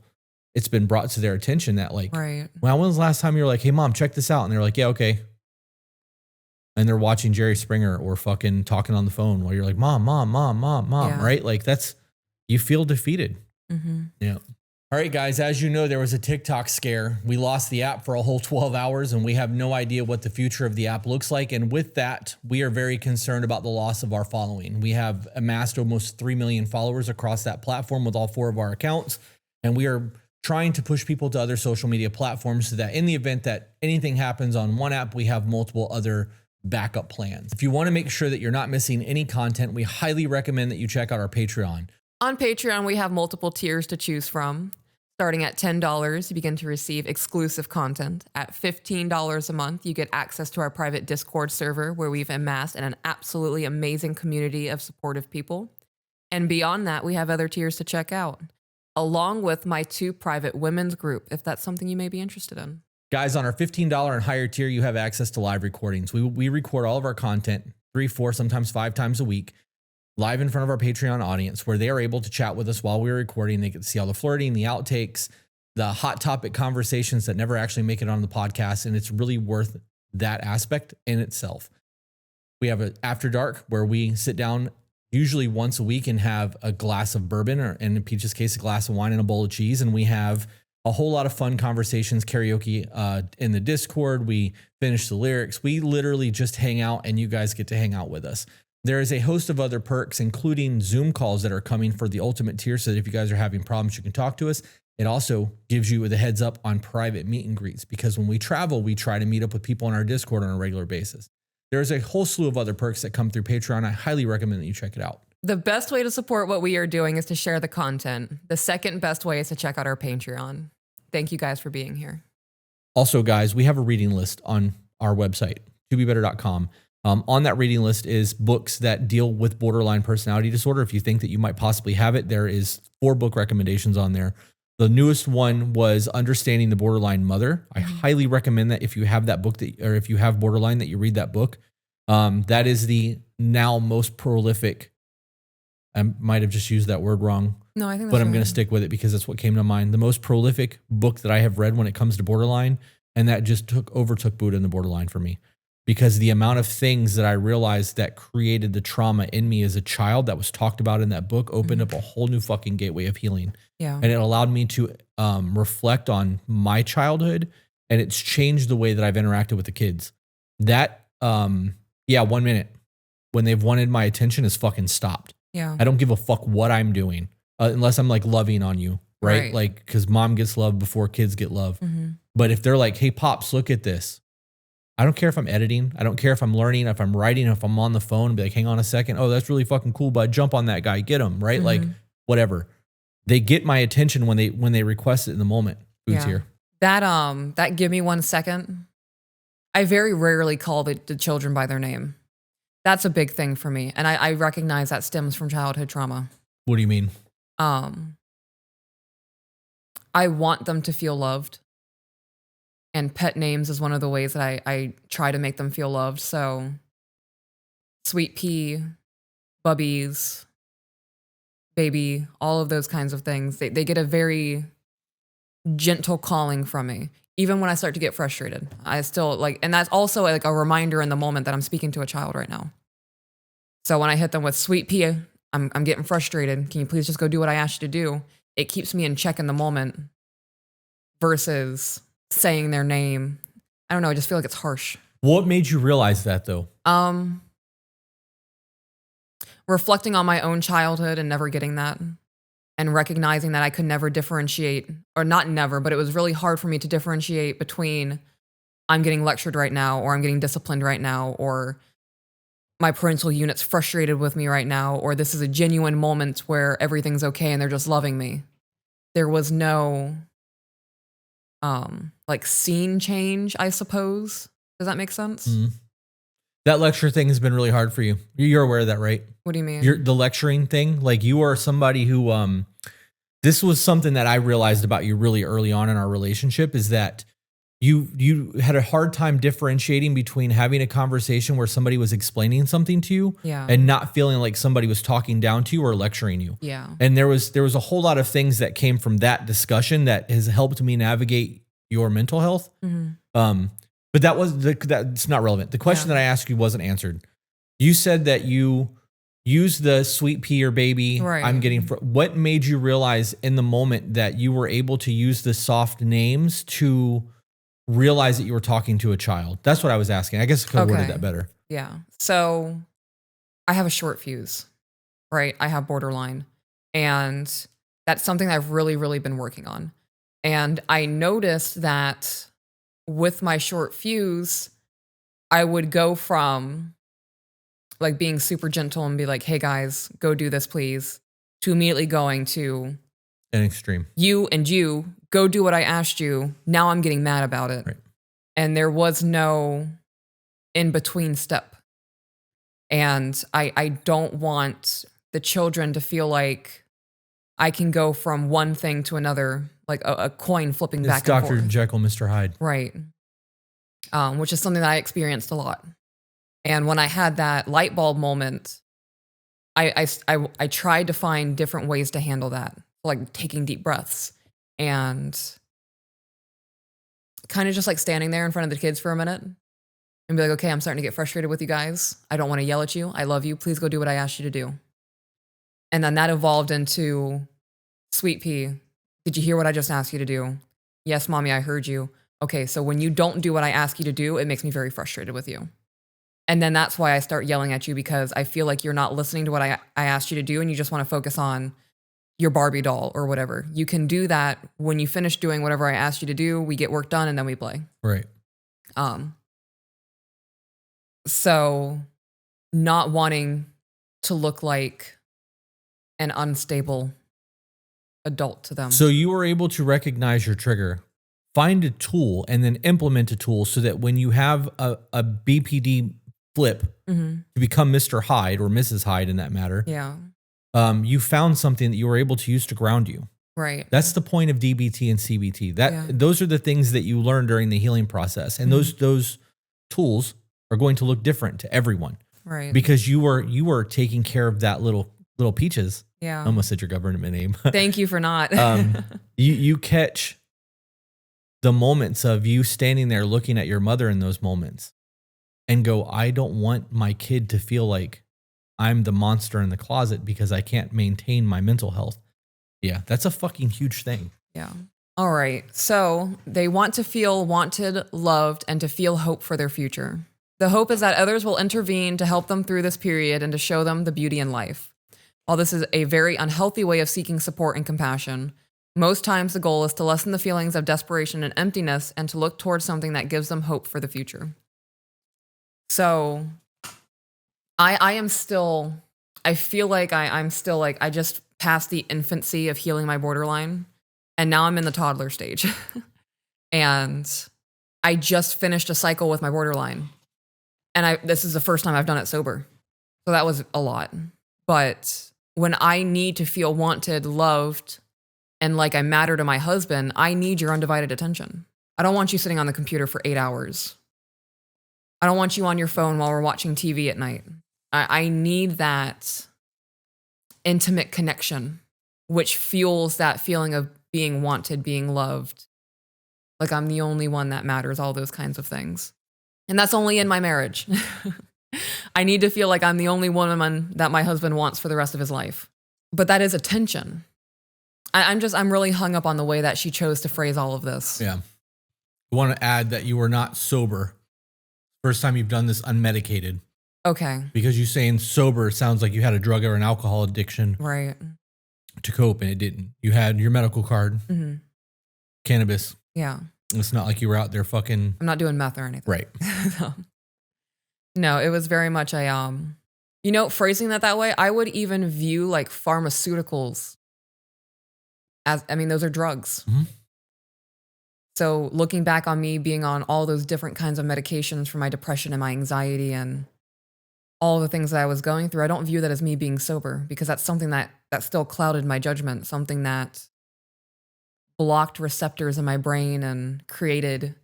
it's been brought to their attention that like, Right. well, when was the last time you were like, hey mom, check this out? And they're like, yeah, okay. And they're watching Jerry Springer or fucking talking on the phone while you're like, mom, Yeah. right? Like you feel defeated. Yeah. All right, guys, as you know, there was a TikTok scare. We lost the app for a whole 12 hours and we have no idea what the future of the app looks like. And with that, we are very concerned about the loss of our following. We have amassed almost 3 million followers across that platform with all 4 of our accounts. And we are trying to push people to other social media platforms so that in the event that anything happens on one app, we have multiple other backup plans. If you want to make sure that you're not missing any content, we highly recommend that you check out our Patreon. On Patreon, we have multiple tiers to choose from. Starting at $10, you begin to receive exclusive content. At $15 a month, you get access to our private Discord server where we've amassed an absolutely amazing community of supportive people. And beyond that, we have other tiers to check out, along with my 2 private women's group, if that's something you may be interested in. Guys, on our $15 and higher tier, you have access to live recordings. We record all of our content 3, 4, sometimes 5 times a week, live in front of our Patreon audience, where they are able to chat with us while we're recording. They get to see all the flirting, the outtakes, the hot topic conversations that never actually make it on the podcast. And it's really worth that aspect in itself. We have an After Dark where we sit down usually once a week and have a glass of bourbon, or in Peach's case, a glass of wine and a bowl of cheese. And we have a whole lot of fun conversations, karaoke in the Discord. We finish the lyrics. We literally just hang out and you guys get to hang out with us. There is a host of other perks, including Zoom calls that are coming for the ultimate tier. So that if you guys are having problems, you can talk to us. It also gives you the heads up on private meet and greets, because when we travel, we try to meet up with people on our Discord on a regular basis. There's a whole slew of other perks that come through Patreon. I highly recommend that you check it out. The best way to support what we are doing is to share the content. The second best way is to check out our Patreon. Thank you guys for being here. Also, guys, we have a reading list on our website, tobebetter.com. On that reading list is books that deal with borderline personality disorder. If you think that you might possibly have it, there is 4 book recommendations on there. The newest one was Understanding the Borderline Mother. I highly recommend that if you have that book or if you have borderline, that you read that book. That is the now most prolific. I might have just used that word wrong. No, I think but that's I'm going right. to stick with it because that's what came to mind. The most prolific book that I have read when it comes to borderline, and that just overtook Buddha and the borderline for me. Because the amount of things that I realized that created the trauma in me as a child that was talked about in that book opened up a whole new fucking gateway of healing. Yeah. And it allowed me to reflect on my childhood, and it's changed the way that I've interacted with the kids. That, 1 minute when they've wanted my attention has fucking stopped. Yeah. I don't give a fuck what I'm doing unless I'm like loving on you, right? Like, because mom gets love before kids get love. But if they're like, hey, Pops, look at this. I don't care if I'm editing. I don't care if I'm learning, if I'm writing, if I'm on the phone, be like, hang on a second. Oh, that's really fucking cool, bud. Jump on that guy. Get him, right? Like, whatever. They get my attention when they request it in the moment. Food's here. That give me 1 second. I very rarely call the children by their name. That's a big thing for me. And I recognize that stems from childhood trauma. What do you mean? I want them to feel loved. And pet names is one of the ways that I try to make them feel loved. So, Sweet Pea, Bubbies, Baby, all of those kinds of things. They get a very gentle calling from me. Even when I start to get frustrated, I still like, and that's also like a reminder in the moment that I'm speaking to a child right now. So when I hit them with Sweet Pea, I'm getting frustrated. Can you please just go do what I asked you to do? It keeps me in check in the moment versus saying their name. I don't know. I just feel like it's harsh. What made you realize that though? Reflecting on my own childhood and never getting that, and recognizing that I could never differentiate, or not never, but it was really hard for me to differentiate between I'm getting lectured right now, or I'm getting disciplined right now, or my parental unit's frustrated with me right now, or this is a genuine moment where everything's okay and they're just loving me. There was no like scene change, I suppose. Does that make sense? That lecture thing has been really hard for you. You're aware of that, right? What do you mean? The lecturing thing. Like, you are somebody who, this was something that I realized about you really early on in our relationship, is that you had a hard time differentiating between having a conversation where somebody was explaining something to you and not feeling like somebody was talking down to you or lecturing you. Yeah. And there was a whole lot of things that came from that discussion that has helped me navigate your mental health. But that's not relevant. The question that I asked you wasn't answered. You said that you use the Sweet Pea or Baby. Right. I'm getting. What made you realize in the moment that you were able to use the soft names to realize that you were talking to a child? That's what I was asking. I guess I could have worded that better. Yeah. So I have a short fuse, right? I have borderline. And that's something that I've really, really been working on. And I noticed that with my short fuse, I would go from like being super gentle and be like, hey guys, go do this, please, to immediately going to an extreme. You go do what I asked you. Now I'm getting mad about it. Right. And there was no in between step. And I don't want the children to feel like I can go from one thing to another, like a coin flipping back and forth. Dr. Jekyll, Mr. Hyde. Right. Which is something that I experienced a lot. And when I had that light bulb moment, I tried to find different ways to handle that, like taking deep breaths and kind of just like standing there in front of the kids for a minute and be like, okay, I'm starting to get frustrated with you guys. I don't want to yell at you. I love you. Please go do what I asked you to do. And then that evolved into, Sweet Pea, did you hear what I just asked you to do? Yes, Mommy, I heard you. Okay, so when you don't do what I ask you to do, it makes me very frustrated with you. And then that's why I start yelling at you, because I feel like you're not listening to what I asked you to do and you just want to focus on your Barbie doll or whatever. You can do that when you finish doing whatever I asked you to do, we get work done and then we play. Right. So not wanting to look like an unstable adult to them. So you were able to recognize your trigger, find a tool, and then implement a tool so that when you have a BPD flip to become Mr. Hyde or Mrs. Hyde in that matter, Yeah. You found something that you were able to use to ground you. Right. That's the point of DBT and CBT. Those are the things that you learn during the healing process, and those tools are going to look different to everyone, Right. because you were taking care of that little Peaches. Yeah. I almost said your government name. Thank you for not. You catch the moments of you standing there looking at your mother in those moments and go, I don't want my kid to feel like I'm the monster in the closet because I can't maintain my mental health. Yeah, that's a fucking huge thing. Yeah. All right. So they want to feel wanted, loved, and to feel hope for their future. The hope is that others will intervene to help them through this period and to show them the beauty in life. While this is a very unhealthy way of seeking support and compassion, most times the goal is to lessen the feelings of desperation and emptiness and to look towards something that gives them hope for the future. So I am still, I feel like I'm still like, I just passed the infancy of healing my borderline, and now I'm in the toddler stage. And I just finished a cycle with my borderline. And this is the first time I've done it sober. So that was a lot. But when I need to feel wanted, loved, and like I matter to my husband, I need your undivided attention. I don't want you sitting on the computer for 8 hours. I don't want you on your phone while we're watching TV at night. I need that intimate connection, which fuels that feeling of being wanted, being loved. Like I'm the only one that matters, all those kinds of things. And that's only in my marriage. I need to feel like I'm the only woman that my husband wants for the rest of his life. But that is a tension. I'm really hung up on the way that she chose to phrase all of this. Yeah. I want to add that you were not sober. First time you've done this unmedicated. Okay. Because you saying sober sounds like you had a drug or an alcohol addiction. Right. To cope, and it didn't. You had your medical card, cannabis. Yeah. It's not like you were out there fucking. I'm not doing meth or anything. Right. No, it was very much phrasing that way, I would even view like pharmaceuticals as, I mean, those are drugs. Mm-hmm. So looking back on me being on all those different kinds of medications for my depression and my anxiety and all the things that I was going through, I don't view that as me being sober, because that's something that still clouded my judgment, something that blocked receptors in my brain and created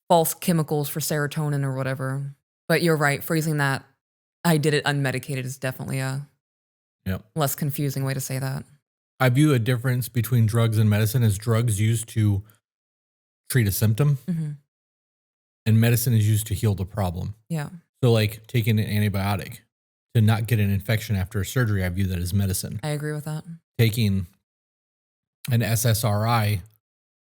false chemicals for serotonin or whatever. But you're right, phrasing that I did it unmedicated is definitely a less confusing way to say that. I view a difference between drugs and medicine as drugs used to treat a symptom, and medicine is used to heal the problem. Yeah. So like taking an antibiotic to not get an infection after a surgery, I view that as medicine. I agree with that. taking an SSRI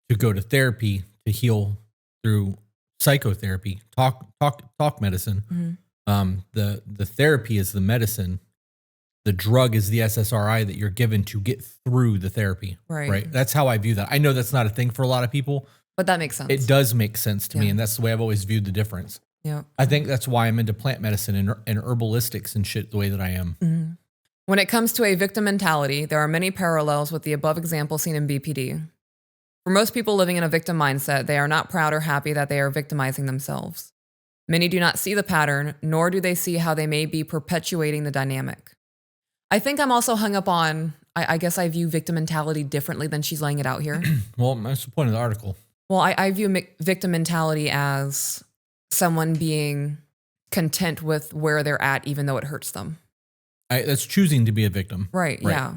to go to therapy to heal through psychotherapy, talk medicine. Mm-hmm. The therapy is the medicine. The drug is the SSRI that you're given to get through the therapy. Right. That's how I view that. I know that's not a thing for a lot of people, but that makes sense. It does make sense to me. And that's the way I've always viewed the difference. Yeah. I think that's why I'm into plant medicine and herbalistics and shit the way that I am. Mm-hmm. When it comes to a victim mentality, there are many parallels with the above example seen in BPD. For most people living in a victim mindset, they are not proud or happy that they are victimizing themselves. Many do not see the pattern, nor do they see how they may be perpetuating the dynamic. I think I'm also hung up on, I guess I view victim mentality differently than she's laying it out here. Well, that's the point of the article. Well, I view victim mentality as someone being content with where they're at, even though it hurts them. That's choosing to be a victim. Right. Yeah.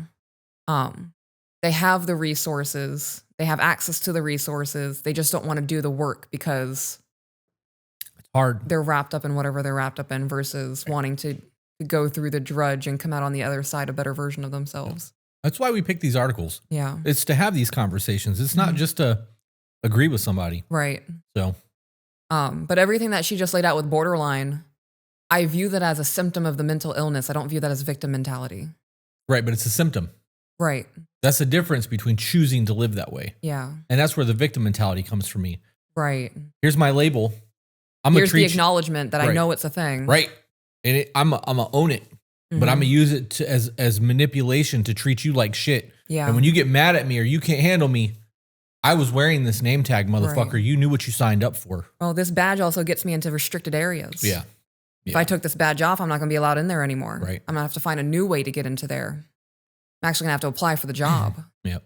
They have the resources. They have access to the resources. They just don't want to do the work because it's hard. They're wrapped up in whatever they're wrapped up in versus wanting to go through the drudge and come out on the other side a better version of themselves. That's why we pick these articles. Yeah. It's to have these conversations. It's not just to agree with somebody. Right. So. But everything that she just laid out with borderline, I view that as a symptom of the mental illness. I don't view that as victim mentality. Right, but it's a symptom. Right. That's the difference between choosing to live that way. Yeah. And that's where the victim mentality comes from me. Right. Here's my label. Here's the acknowledgement that I know it's a thing. Right. And I'm gonna own it, but I'm gonna use it as manipulation to treat you like shit. Yeah. And when you get mad at me or you can't handle me, I was wearing this name tag, motherfucker. Right. You knew what you signed up for. Well, this badge also gets me into restricted areas. Yeah. If I took this badge off, I'm not going to be allowed in there anymore. Right. I'm going to have to find a new way to get into there. I'm actually going to have to apply for the job. Yep.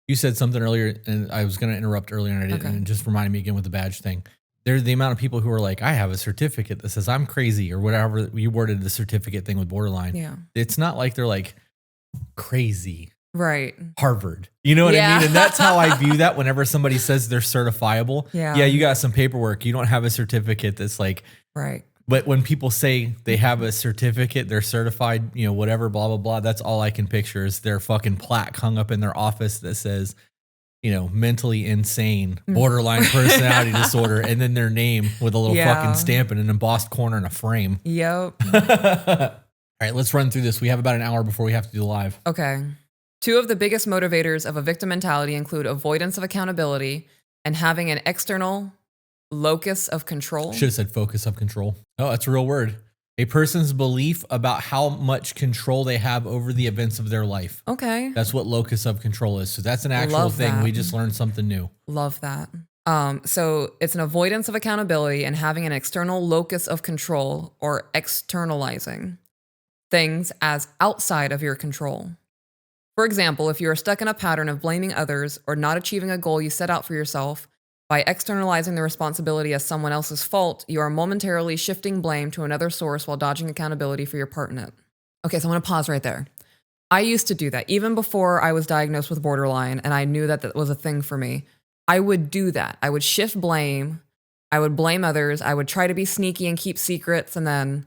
You said something earlier, and I was going to interrupt earlier, and I didn't. Okay. And it just reminded me again with the badge thing. There's the amount of people who are like, I have a certificate that says I'm crazy, or whatever you worded the certificate thing with borderline. Yeah. It's not like they're like crazy Right. Harvard. You know what I Yeah. mean? And that's how I view that whenever somebody says they're certifiable. Yeah. Yeah, you got some paperwork. You don't have a certificate that's like, Right. but when people say they have a certificate, they're certified, you know, whatever, blah, blah, blah, that's all I can picture is their fucking plaque hung up in their office that says, you know, mentally insane, borderline personality disorder, and then their name with a little fucking stamp in an embossed corner in a frame. Yep. All right, let's run through this. We have about an hour before we have to do the live. Okay. 2 of the biggest motivators of a victim mentality include avoidance of accountability and having an external locus of control. Should have said focus of control. Oh, that's a real word. A person's belief about how much control they have over the events of their life. Okay. That's what locus of control is. So that's an actual Love thing. that. We just learned something new. Love that. So it's an avoidance of accountability and having an external locus of control or externalizing things as outside of your control. For example, if you are stuck in a pattern of blaming others or not achieving a goal you set out for yourself, by externalizing the responsibility as someone else's fault, you are momentarily shifting blame to another source while dodging accountability for your part in it. Okay, so I'm going to pause right there. I used to do that even before I was diagnosed with borderline and I knew that that was a thing for me. I would do that. I would shift blame. I would blame others. I would try to be sneaky and keep secrets. And then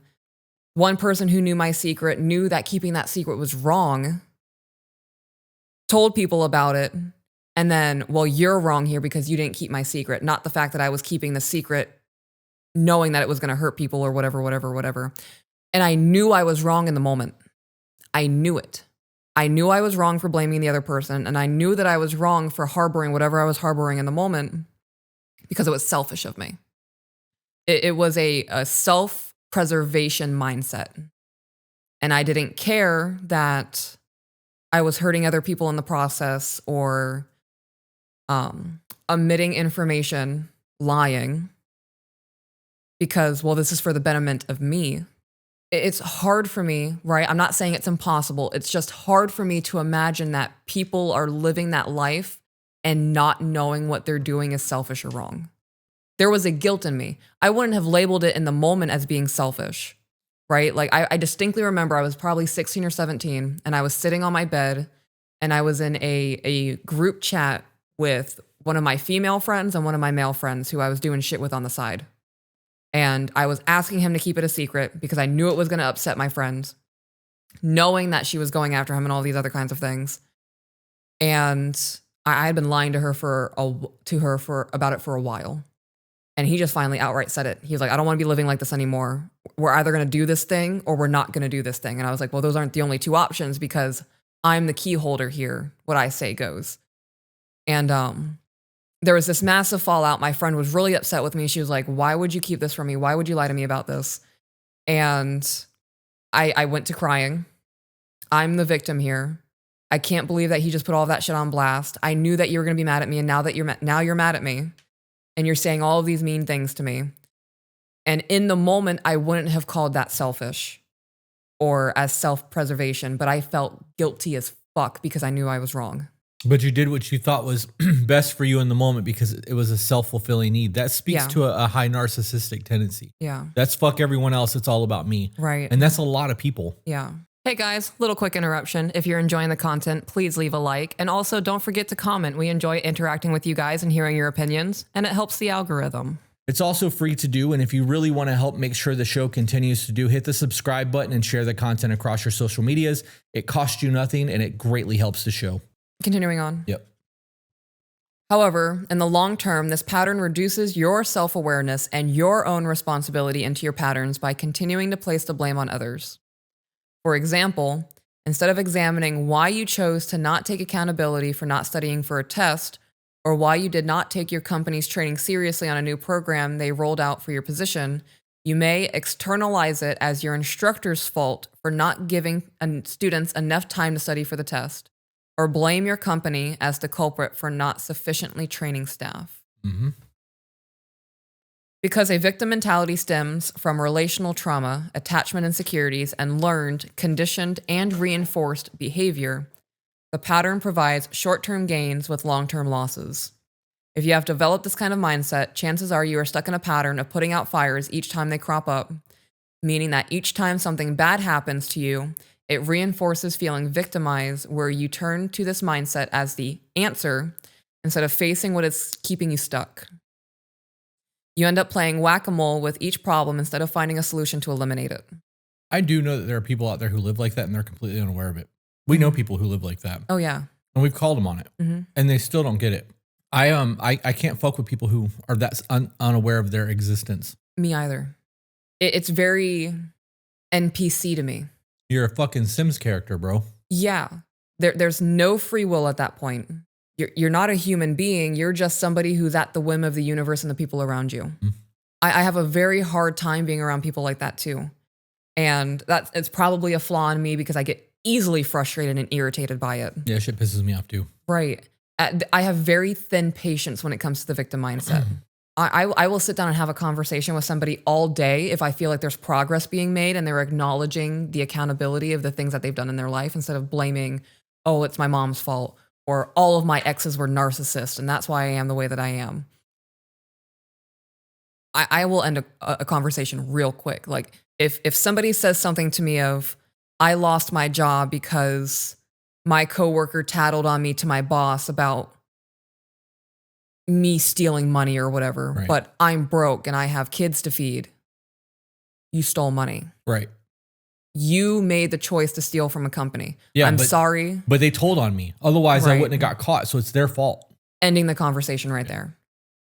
one person who knew my secret knew that keeping that secret was wrong, told people about it. And then, well, you're wrong here because you didn't keep my secret, not the fact that I was keeping the secret knowing that it was going to hurt people or whatever. And I knew I was wrong in the moment. I knew it. I knew I was wrong for blaming the other person. And I knew that I was wrong for harboring whatever I was harboring in the moment because it was selfish of me. It was a self-preservation mindset. And I didn't care that I was hurting other people in the process or omitting information, lying, because, well, this is for the betterment of me. It's hard for me, right? I'm not saying it's impossible. It's just hard for me to imagine that people are living that life and not knowing what they're doing is selfish or wrong. There was a guilt in me. I wouldn't have labeled it in the moment as being selfish, right? Like I distinctly remember I was probably 16 or 17 and I was sitting on my bed and I was in a group chat with one of my female friends and one of my male friends who I was doing shit with on the side. And I was asking him to keep it a secret because I knew it was going to upset my friends, knowing that she was going after him and all these other kinds of things. And I had been lying to her about it for a while. And he just finally outright said it. He was like, I don't want to be living like this anymore. We're either going to do this thing or we're not going to do this thing. And I was like, well, those aren't the only 2 options because I'm the key holder here. What I say goes. And there was this massive fallout. My friend was really upset with me. She was like, why would you keep this from me? Why would you lie to me about this? And I went to crying. I'm the victim here. I can't believe that he just put all of that shit on blast. I knew that you were going to be mad at me. And now you're mad at me. And you're saying all of these mean things to me. And in the moment, I wouldn't have called that selfish or as self-preservation, but I felt guilty as fuck because I knew I was wrong. But you did what you thought was best for you in the moment because it was a self-fulfilling need. That speaks to a high narcissistic tendency. Yeah. That's fuck everyone else. It's all about me. Right. And that's a lot of people. Yeah. Hey guys, little quick interruption. If you're enjoying the content, please leave a like. And also don't forget to comment. We enjoy interacting with you guys and hearing your opinions, and it helps the algorithm. It's also free to do. And if you really want to help make sure the show continues to do, hit the subscribe button and share the content across your social medias. It costs you nothing and it greatly helps the show. Continuing on. Yep. However, in the long term, this pattern reduces your self-awareness and your own responsibility into your patterns by continuing to place the blame on others. For example, instead of examining why you chose to not take accountability for not studying for a test, or why you did not take your company's training seriously on a new program they rolled out for your position, you may externalize it as your instructor's fault for not giving students enough time to study for the test, or blame your company as the culprit for not sufficiently training staff. Mm-hmm. Because a victim mentality stems from relational trauma, attachment insecurities, and learned, conditioned, and reinforced behavior, the pattern provides short-term gains with long-term losses. If you have developed this kind of mindset, chances are you are stuck in a pattern of putting out fires each time they crop up, meaning that each time something bad happens to you, it reinforces feeling victimized, where you turn to this mindset as the answer instead of facing what is keeping you stuck. You end up playing whack-a-mole with each problem instead of finding a solution to eliminate it. I do know that there are people out there who live like that and they're completely unaware of it. We know people who live like that. Oh, yeah. And we've called them on it. And they still don't get it. I can't fuck with people who are that unaware of their existence. Me either. It's very NPC to me. You're a fucking Sims character, bro. Yeah. There's no free will at that point. You're not a human being. You're just somebody who's at the whim of the universe and the people around you. I have a very hard time being around people like that too. And it's probably a flaw in me because I get easily frustrated and irritated by it. Yeah, shit pisses me off too. Right. I have very thin patience when it comes to the victim mindset. I will sit down and have a conversation with somebody all day if I feel like there's progress being made and they're acknowledging the accountability of the things that they've done in their life instead of blaming, oh, it's my mom's fault, or all of my exes were narcissists and that's why I am the way that I am. I will end a conversation real quick. Like if somebody says something to me of, I lost my job because my coworker tattled on me to my boss about me stealing money or whatever, right, but I'm broke and I have kids to feed. You stole money. Right. You made the choice to steal from a company. Yeah, I'm sorry. But they told on me. Otherwise, I Right. wouldn't have got caught. So it's their fault. Ending the conversation right there.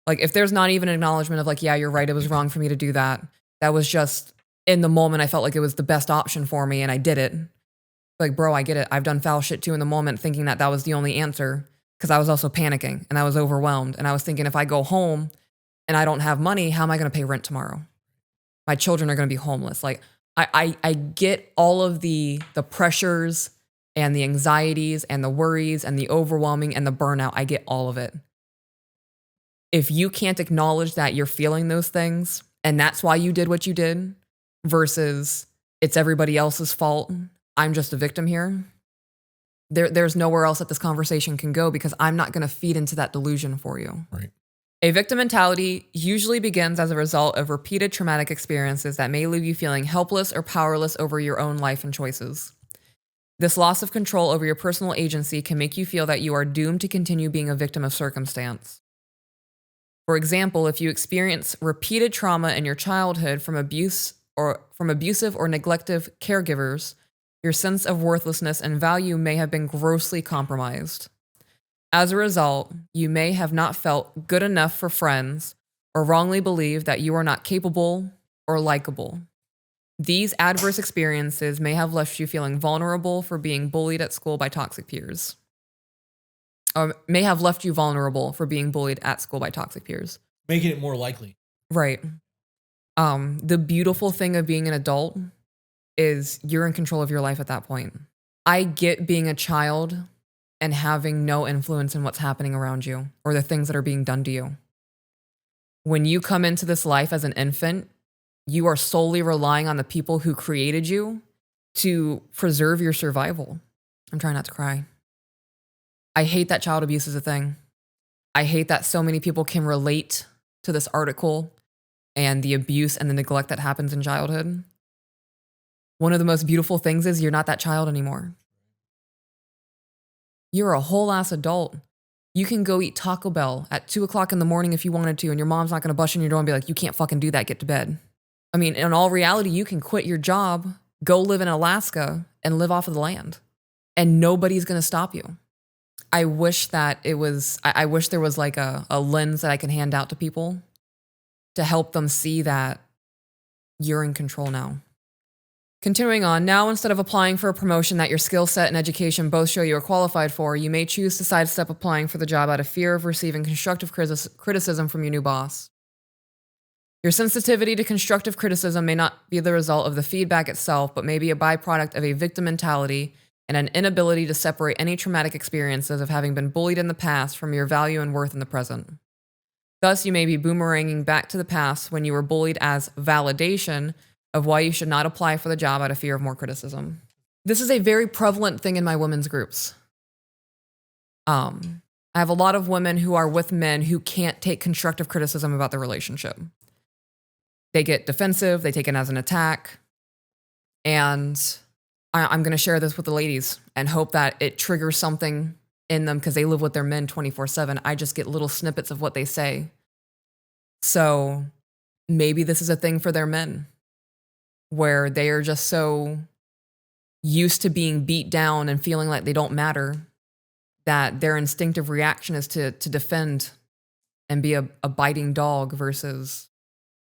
Like if there's not even an acknowledgement of like, yeah, you're right. It was wrong for me to do that. That was just in the moment. I felt like it was the best option for me and I did it. Like, bro, I get it. I've done foul shit too in the moment thinking that that was the only answer because I was also panicking and I was overwhelmed. And I was thinking if I go home and I don't have money, how am I going to pay rent tomorrow? My children are going to be homeless. Like I get all of the pressures and the anxieties and the worries and the overwhelming and the burnout. I get all of it. If you can't acknowledge that you're feeling those things and that's why you did what you did versus it's everybody else's fault, I'm just a victim here, there's nowhere else that this conversation can go because I'm not going to feed into that delusion for you. Right. A victim mentality usually begins as a result of repeated traumatic experiences that may leave you feeling helpless or powerless over your own life and choices. This loss of control over your personal agency can make you feel that you are doomed to continue being a victim of circumstance. For example, if you experience repeated trauma in your childhood from abusive or neglective caregivers, your sense of worthlessness and value may have been grossly compromised. As a result, you may have not felt good enough for friends or wrongly believed that you are not capable or likable. These adverse experiences may have left you feeling vulnerable for being bullied at school by toxic peers. Or may have left you vulnerable for being bullied at school by toxic peers. Making it more likely. Right. The beautiful thing of being an adult is you're in control of your life at that point. I get being a child and having no influence in what's happening around you or the things that are being done to you. When you come into this life as an infant, you are solely relying on the people who created you to preserve your survival. I'm trying not to cry. I hate that child abuse is a thing. I hate that so many people can relate to this article and the abuse and the neglect that happens in childhood. One of the most beautiful things is you're not that child anymore. You're a whole ass adult. You can go eat Taco Bell at 2:00 in the morning if you wanted to, and your mom's not going to bust in your door and be like, you can't fucking do that, get to bed. I mean, in all reality, you can quit your job, go live in Alaska, and live off of the land. And nobody's going to stop you. I wish that I wish there was like a lens that I can hand out to people to help them see that you're in control now. Continuing on, now instead of applying for a promotion that your skill set and education both show you are qualified for, you may choose to sidestep applying for the job out of fear of receiving constructive criticism from your new boss. Your sensitivity to constructive criticism may not be the result of the feedback itself, but may be a byproduct of a victim mentality and an inability to separate any traumatic experiences of having been bullied in the past from your value and worth in the present. Thus, you may be boomeranging back to the past when you were bullied as validation of why you should not apply for the job out of fear of more criticism. This is a very prevalent thing in my women's groups. I have a lot of women who are with men who can't take constructive criticism about the relationship. They get defensive, they take it as an attack. And I'm going to share this with the ladies and hope that it triggers something in them because they live with their men 24/7. I just get little snippets of what they say. So maybe this is a thing for their men where they are just so used to being beat down and feeling like they don't matter that their instinctive reaction is to defend and be a biting dog versus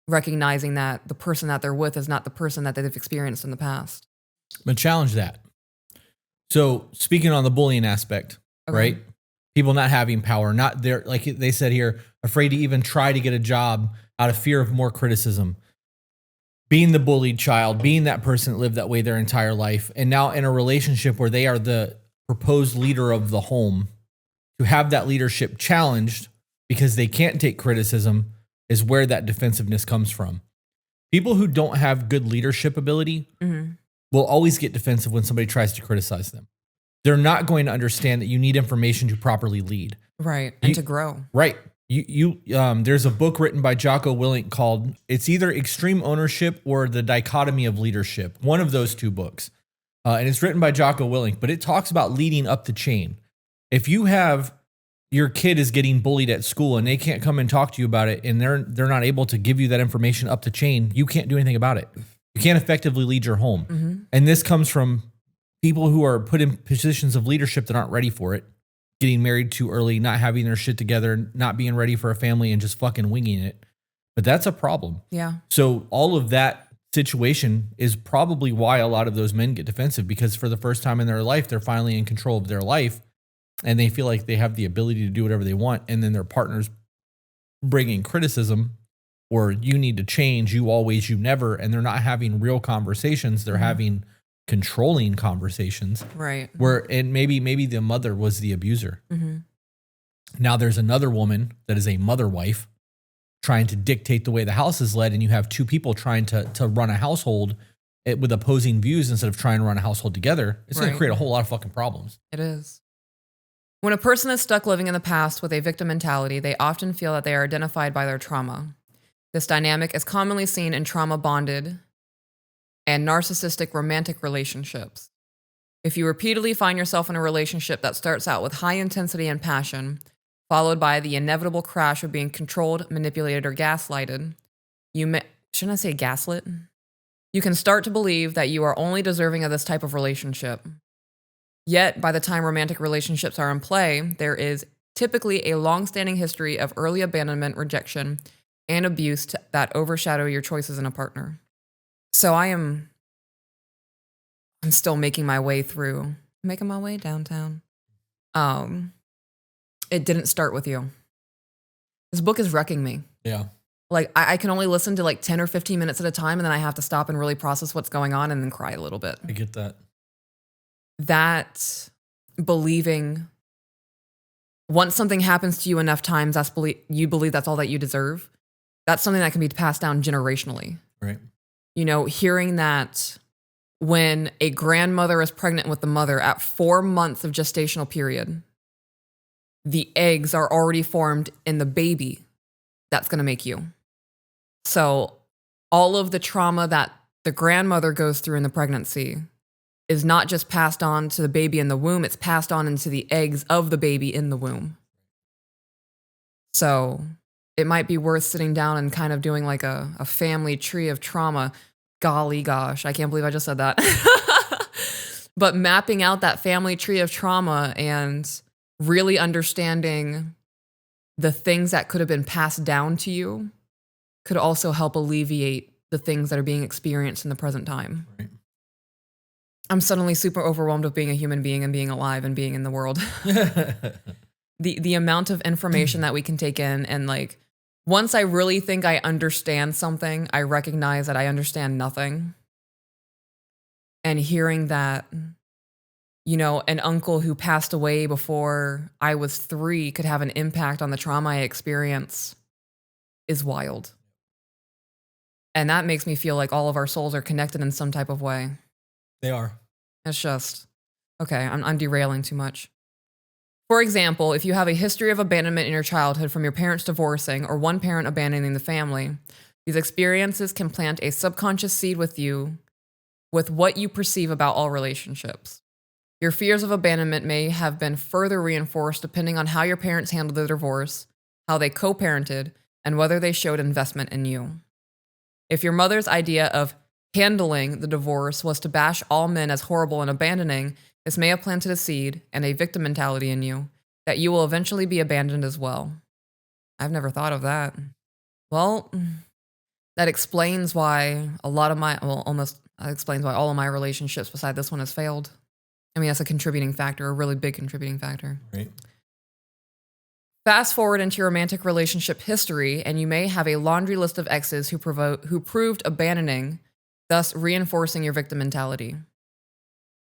recognizing that the person that they're with is not the person that they've experienced in the past. But challenge that. So speaking on the bullying aspect, Okay. right? People not having power, not there, like they said here, afraid to even try to get a job out of fear of more criticism. Being the bullied child, being that person that lived that way their entire life, and now in a relationship where they are the proposed leader of the home, to have that leadership challenged because they can't take criticism is where that defensiveness comes from. People who don't have good leadership ability will always get defensive when somebody tries to criticize them. They're not going to understand that you need information to properly lead. Right. And to grow. Right. There's a book written by Jocko Willink called, it's either Extreme Ownership or The Dichotomy of Leadership. One of those two books. And it's written by Jocko Willink, but it talks about leading up the chain. If you have your kid is getting bullied at school and they can't come and talk to you about it and they're not able to give you that information up the chain, you can't do anything about it. You can't effectively lead your home. And this comes from people who are put in positions of leadership that aren't ready for it, getting married too early, not having their shit together, not being ready for a family and just fucking winging it. But that's a problem. Yeah. So all of that situation is probably why a lot of those men get defensive, because for the first time in their life, they're finally in control of their life and they feel like they have the ability to do whatever they want. And then their partner's bringing criticism or you need to change, you always, you never. And they're not having real conversations. They're having controlling conversations. Right. And maybe the mother was the abuser. Now there's another woman that is a mother wife trying to dictate the way the house is led, and you have two people trying to run a household with opposing views instead of trying to run a household together. It's going to create a whole lot of fucking problems. It is. When a person is stuck living in the past with a victim mentality, they often feel that they are identified by their trauma. This dynamic is commonly seen in trauma-bonded and narcissistic romantic relationships. If you repeatedly find yourself in a relationship that starts out with high intensity and passion, followed by the inevitable crash of being controlled, manipulated, or gaslighted, shouldn't I say gaslit? You can start to believe that you are only deserving of this type of relationship. Yet, by the time romantic relationships are in play, there is typically a long-standing history of early abandonment, rejection, and abuse that overshadow your choices in a partner. So I'm still making my way downtown. It didn't start with you. This book is wrecking me. Yeah. Like I can only listen to like 10 or 15 minutes at a time, and then I have to stop and really process what's going on and then cry a little bit. I get that. That believing once something happens to you enough times, you believe that's all that you deserve. That's something that can be passed down generationally. Right. You know, hearing that when a grandmother is pregnant with the mother at 4 months of gestational period, the eggs are already formed in the baby that's going to make you. So all of the trauma that the grandmother goes through in the pregnancy is not just passed on to the baby in the womb, it's passed on into the eggs of the baby in the womb. So it might be worth sitting down and kind of doing like a family tree of trauma. Golly gosh, I can't believe I just said that. But mapping out that family tree of trauma and really understanding the things that could have been passed down to you could also help alleviate the things that are being experienced in the present time. Right. I'm suddenly super overwhelmed with being a human being and being alive and being in the world. The amount of information that we can take in, and like once I really think I understand something, I recognize that I understand nothing. And hearing that, you know, an uncle who passed away before I was 3 could have an impact on the trauma I experience is wild. And that makes me feel like all of our souls are connected in some type of way. They are. It's just, okay, I'm derailing too much. For example, if you have a history of abandonment in your childhood from your parents divorcing or one parent abandoning the family, these experiences can plant a subconscious seed with you with what you perceive about all relationships. Your fears of abandonment may have been further reinforced depending on how your parents handled the divorce, how they co-parented, and whether they showed investment in you. If your mother's idea of handling the divorce was to bash all men as horrible and abandoning, this may have planted a seed and a victim mentality in you that you will eventually be abandoned as well. I've never thought of that. Well, that explains why explains why all of my relationships beside this one has failed. I mean, that's a contributing factor, a really big contributing factor. Right. Fast forward into your romantic relationship history, and you may have a laundry list of exes who proved abandoning, thus reinforcing your victim mentality.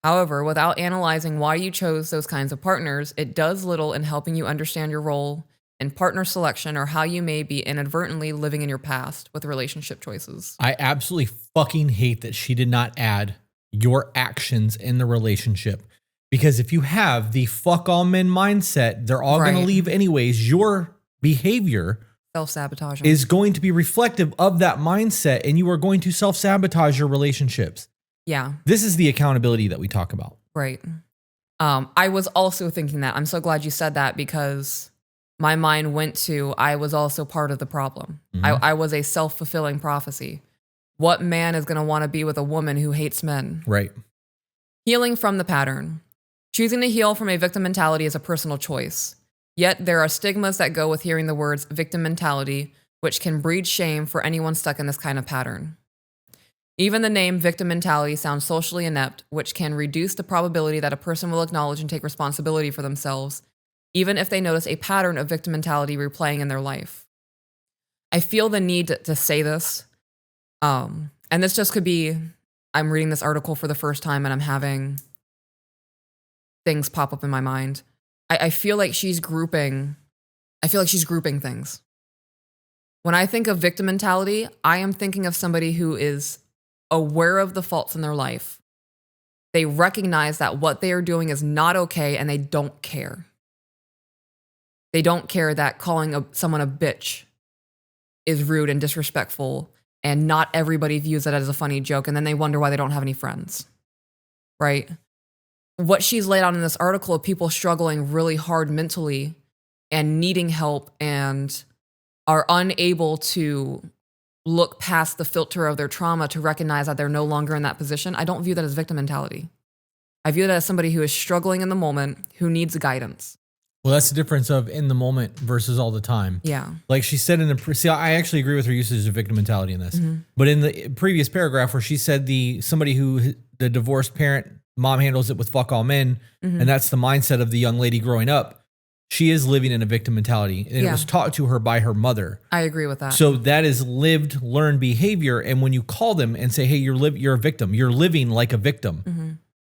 However, without analyzing why you chose those kinds of partners, it does little in helping you understand your role in partner selection or how you may be inadvertently living in your past with relationship choices. I absolutely fucking hate that she did not add your actions in the relationship. Because if you have the fuck all men mindset, they're all going to leave anyways. Your behavior self-sabotage is going to be reflective of that mindset, and you are going to self-sabotage your relationships. Yeah. This is the accountability that we talk about. Right. I was also thinking that. I'm so glad you said that because my mind went to, I was also part of the problem. Mm-hmm. I was a self-fulfilling prophecy. What man is going to want to be with a woman who hates men? Right. Healing from the pattern. Choosing to heal from a victim mentality is a personal choice. Yet there are stigmas that go with hearing the words victim mentality, which can breed shame for anyone stuck in this kind of pattern. Even the name victim mentality sounds socially inept, which can reduce the probability that a person will acknowledge and take responsibility for themselves, even if they notice a pattern of victim mentality replaying in their life. I feel the need to say this, and this just could be, I'm reading this article for the first time and I'm having things pop up in my mind. I feel like she's grouping things. When I think of victim mentality, I am thinking of somebody who is aware of the faults in their life. They recognize that what they are doing is not okay and they don't care. They don't care that calling someone a bitch is rude and disrespectful and not everybody views it as a funny joke, and then they wonder why they don't have any friends, right? What she's laid out in this article of people struggling really hard mentally and needing help and are unable to look past the filter of their trauma to recognize that they're no longer in that position. I don't view that as victim mentality. I view that as somebody who is struggling in the moment, who needs guidance. Well, that's the difference of in the moment versus all the time. Yeah. Like she said see, I actually agree with her usage of victim mentality in this. Mm-hmm. But in the previous paragraph where she said somebody who the divorced parent, mom handles it with fuck all men, and that's the mindset of the young lady growing up, she is living in a victim mentality. And it was taught to her by her mother. I agree with that. So that is lived, learned behavior. And when you call them and say, hey, you're a victim, you're living like a victim. Mm-hmm.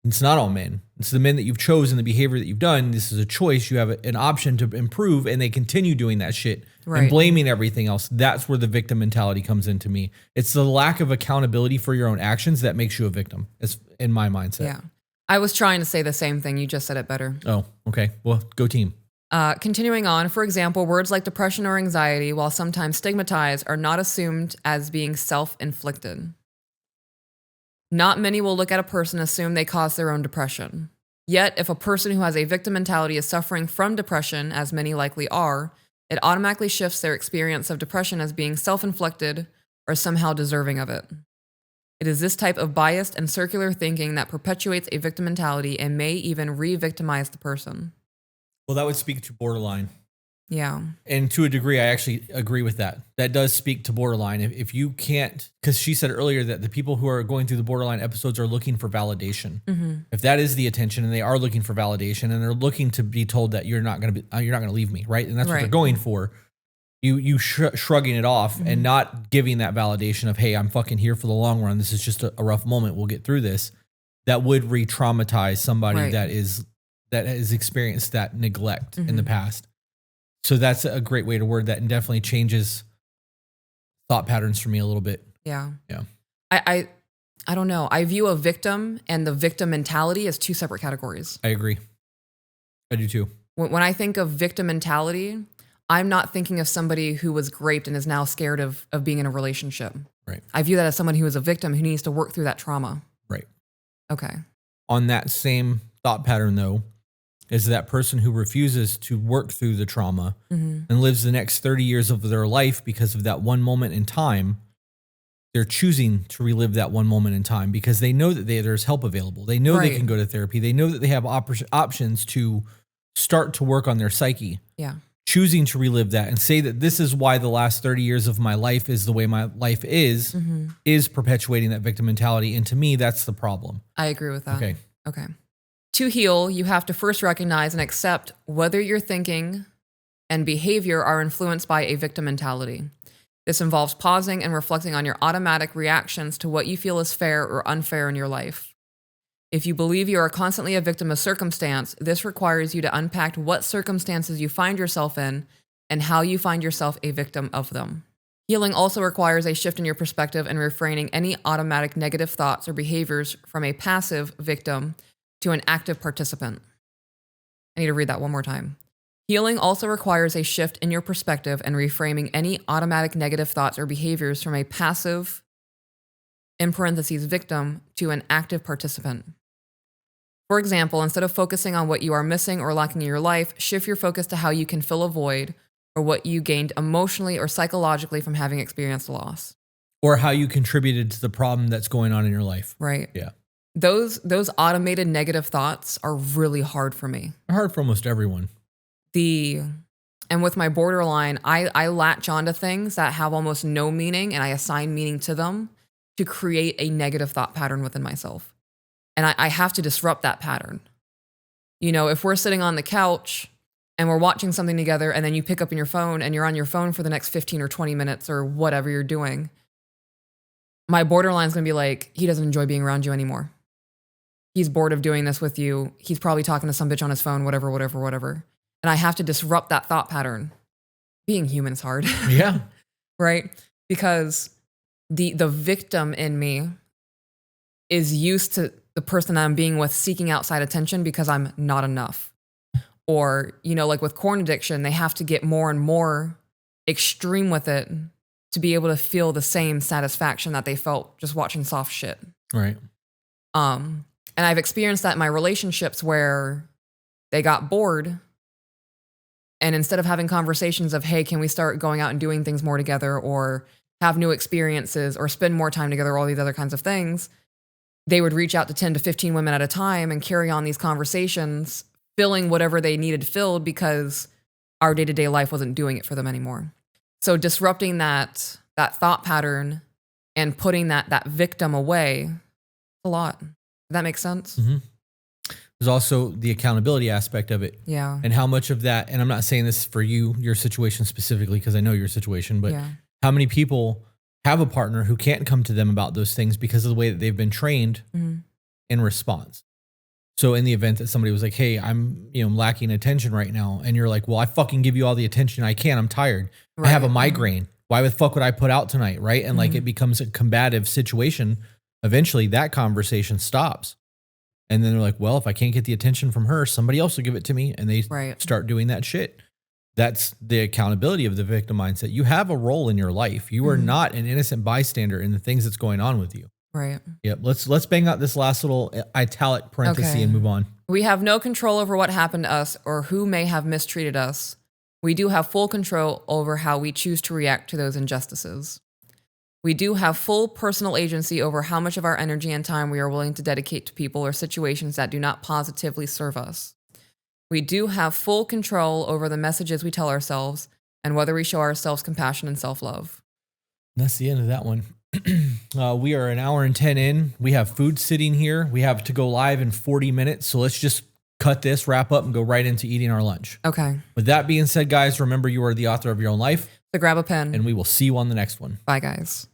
It's not all men. It's the men that you've chosen, the behavior that you've done. This is a choice. You have an option to improve, and they continue doing that shit and blaming everything else. That's where the victim mentality comes into me. It's the lack of accountability for your own actions that makes you a victim. It's in my mindset. Yeah. I was trying to say the same thing. You just said it better. Oh, okay. Well, go team. Continuing on, for example, words like depression or anxiety, while sometimes stigmatized, are not assumed as being self-inflicted. Not many will look at a person and assume they caused their own depression. Yet, if a person who has a victim mentality is suffering from depression, as many likely are, it automatically shifts their experience of depression as being self-inflicted or somehow deserving of it. It is this type of biased and circular thinking that perpetuates a victim mentality and may even re-victimize the person. Well, that would speak to borderline. Yeah. And to a degree, I actually agree with that. That does speak to borderline. If you can't, because she said earlier that the people who are going through the borderline episodes are looking for validation. Mm-hmm. If that is the attention, and they are looking for validation, and they're looking to be told that you're not going to leave me, right? And that's what they're going for. You shrugging it off and not giving that validation of, hey, I'm fucking here for the long run. This is just a rough moment. We'll get through this. That would re-traumatize somebody that has experienced that neglect in the past. So that's a great way to word that, and definitely changes thought patterns for me a little bit. Yeah. Yeah. I don't know. I view a victim and the victim mentality as two separate categories. I agree. I do too. When I think of victim mentality, I'm not thinking of somebody who was raped and is now scared of being in a relationship. Right. I view that as someone who is a victim who needs to work through that trauma. Right. Okay. On that same thought pattern, though, is that person who refuses to work through the trauma and lives the next 30 years of their life because of that one moment in time. They're choosing to relive that one moment in time because they know that there's help available. They know they can go to therapy. They know that they have options to start to work on their psyche. Yeah. Choosing to relive that and say that this is why the last 30 years of my life is the way my life is perpetuating that victim mentality. And to me, that's the problem. I agree with that. Okay. To heal, you have to first recognize and accept whether your thinking and behavior are influenced by a victim mentality. This involves pausing and reflecting on your automatic reactions to what you feel is fair or unfair in your life. If you believe you are constantly a victim of circumstance, this requires you to unpack what circumstances you find yourself in and how you find yourself a victim of them. Healing also requires a shift in your perspective and refraining any automatic negative thoughts or behaviors from a passive victim to an active participant. I need to read that one more time. Healing also requires a shift in your perspective and reframing any automatic negative thoughts or behaviors from a passive, in parentheses, victim to an active participant. For example, instead of focusing on what you are missing or lacking in your life, shift your focus to how you can fill a void or what you gained emotionally or psychologically from having experienced loss. Or how you contributed to the problem that's going on in your life. Right. Yeah. Those automated negative thoughts are really hard for me. Hard for almost everyone. And with my borderline, I latch onto things that have almost no meaning and I assign meaning to them to create a negative thought pattern within myself. And I have to disrupt that pattern. You know, if we're sitting on the couch and we're watching something together and then you pick up your phone and you're on your phone for the next 15 or 20 minutes or whatever you're doing, my borderline's gonna be like, he doesn't enjoy being around you anymore. He's bored of doing this with you. He's probably talking to some bitch on his phone, whatever. And I have to disrupt that thought pattern. Being human is hard. Yeah. Right? Because the victim in me is used to the person I'm being with seeking outside attention because I'm not enough. Or, you know, like with corn addiction, they have to get more and more extreme with it to be able to feel the same satisfaction that they felt just watching soft shit. Right. And I've experienced that in my relationships where they got bored. And instead of having conversations of, hey, can we start going out and doing things more together or have new experiences or spend more time together, all these other kinds of things, they would reach out to 10 to 15 women at a time and carry on these conversations, filling whatever they needed filled because our day-to-day life wasn't doing it for them anymore. So disrupting that thought pattern and putting that victim away, a lot. Does that make sense? Mm-hmm. There's also the accountability aspect of it. Yeah. And how much of that, and I'm not saying this for you, your situation specifically, because I know your situation, but how many people have a partner who can't come to them about those things because of the way that they've been trained in response. So in the event that somebody was like, hey, I'm lacking attention right now. And you're like, well, I fucking give you all the attention I can. I'm tired. Right. I have a migraine. Why the fuck would I put out tonight? Right. And like it becomes a combative situation. Eventually that conversation stops. And then they're like, well, if I can't get the attention from her, somebody else will give it to me. And they start doing that shit. That's the accountability of the victim mindset. You have a role in your life. You are not an innocent bystander in the things that's going on with you. Right. Yep. Let's bang out this last little italic parenthesis and move on. We have no control over what happened to us or who may have mistreated us. We do have full control over how we choose to react to those injustices. We do have full personal agency over how much of our energy and time we are willing to dedicate to people or situations that do not positively serve us. We do have full control over the messages we tell ourselves and whether we show ourselves compassion and self-love. That's the end of that one. We are an hour and 10 in. We have food sitting here. We have to go live in 40 minutes. So let's just cut this, wrap up, and go right into eating our lunch. Okay. With that being said, guys, remember you are the author of your own life. So grab a pen. And we will see you on the next one. Bye, guys.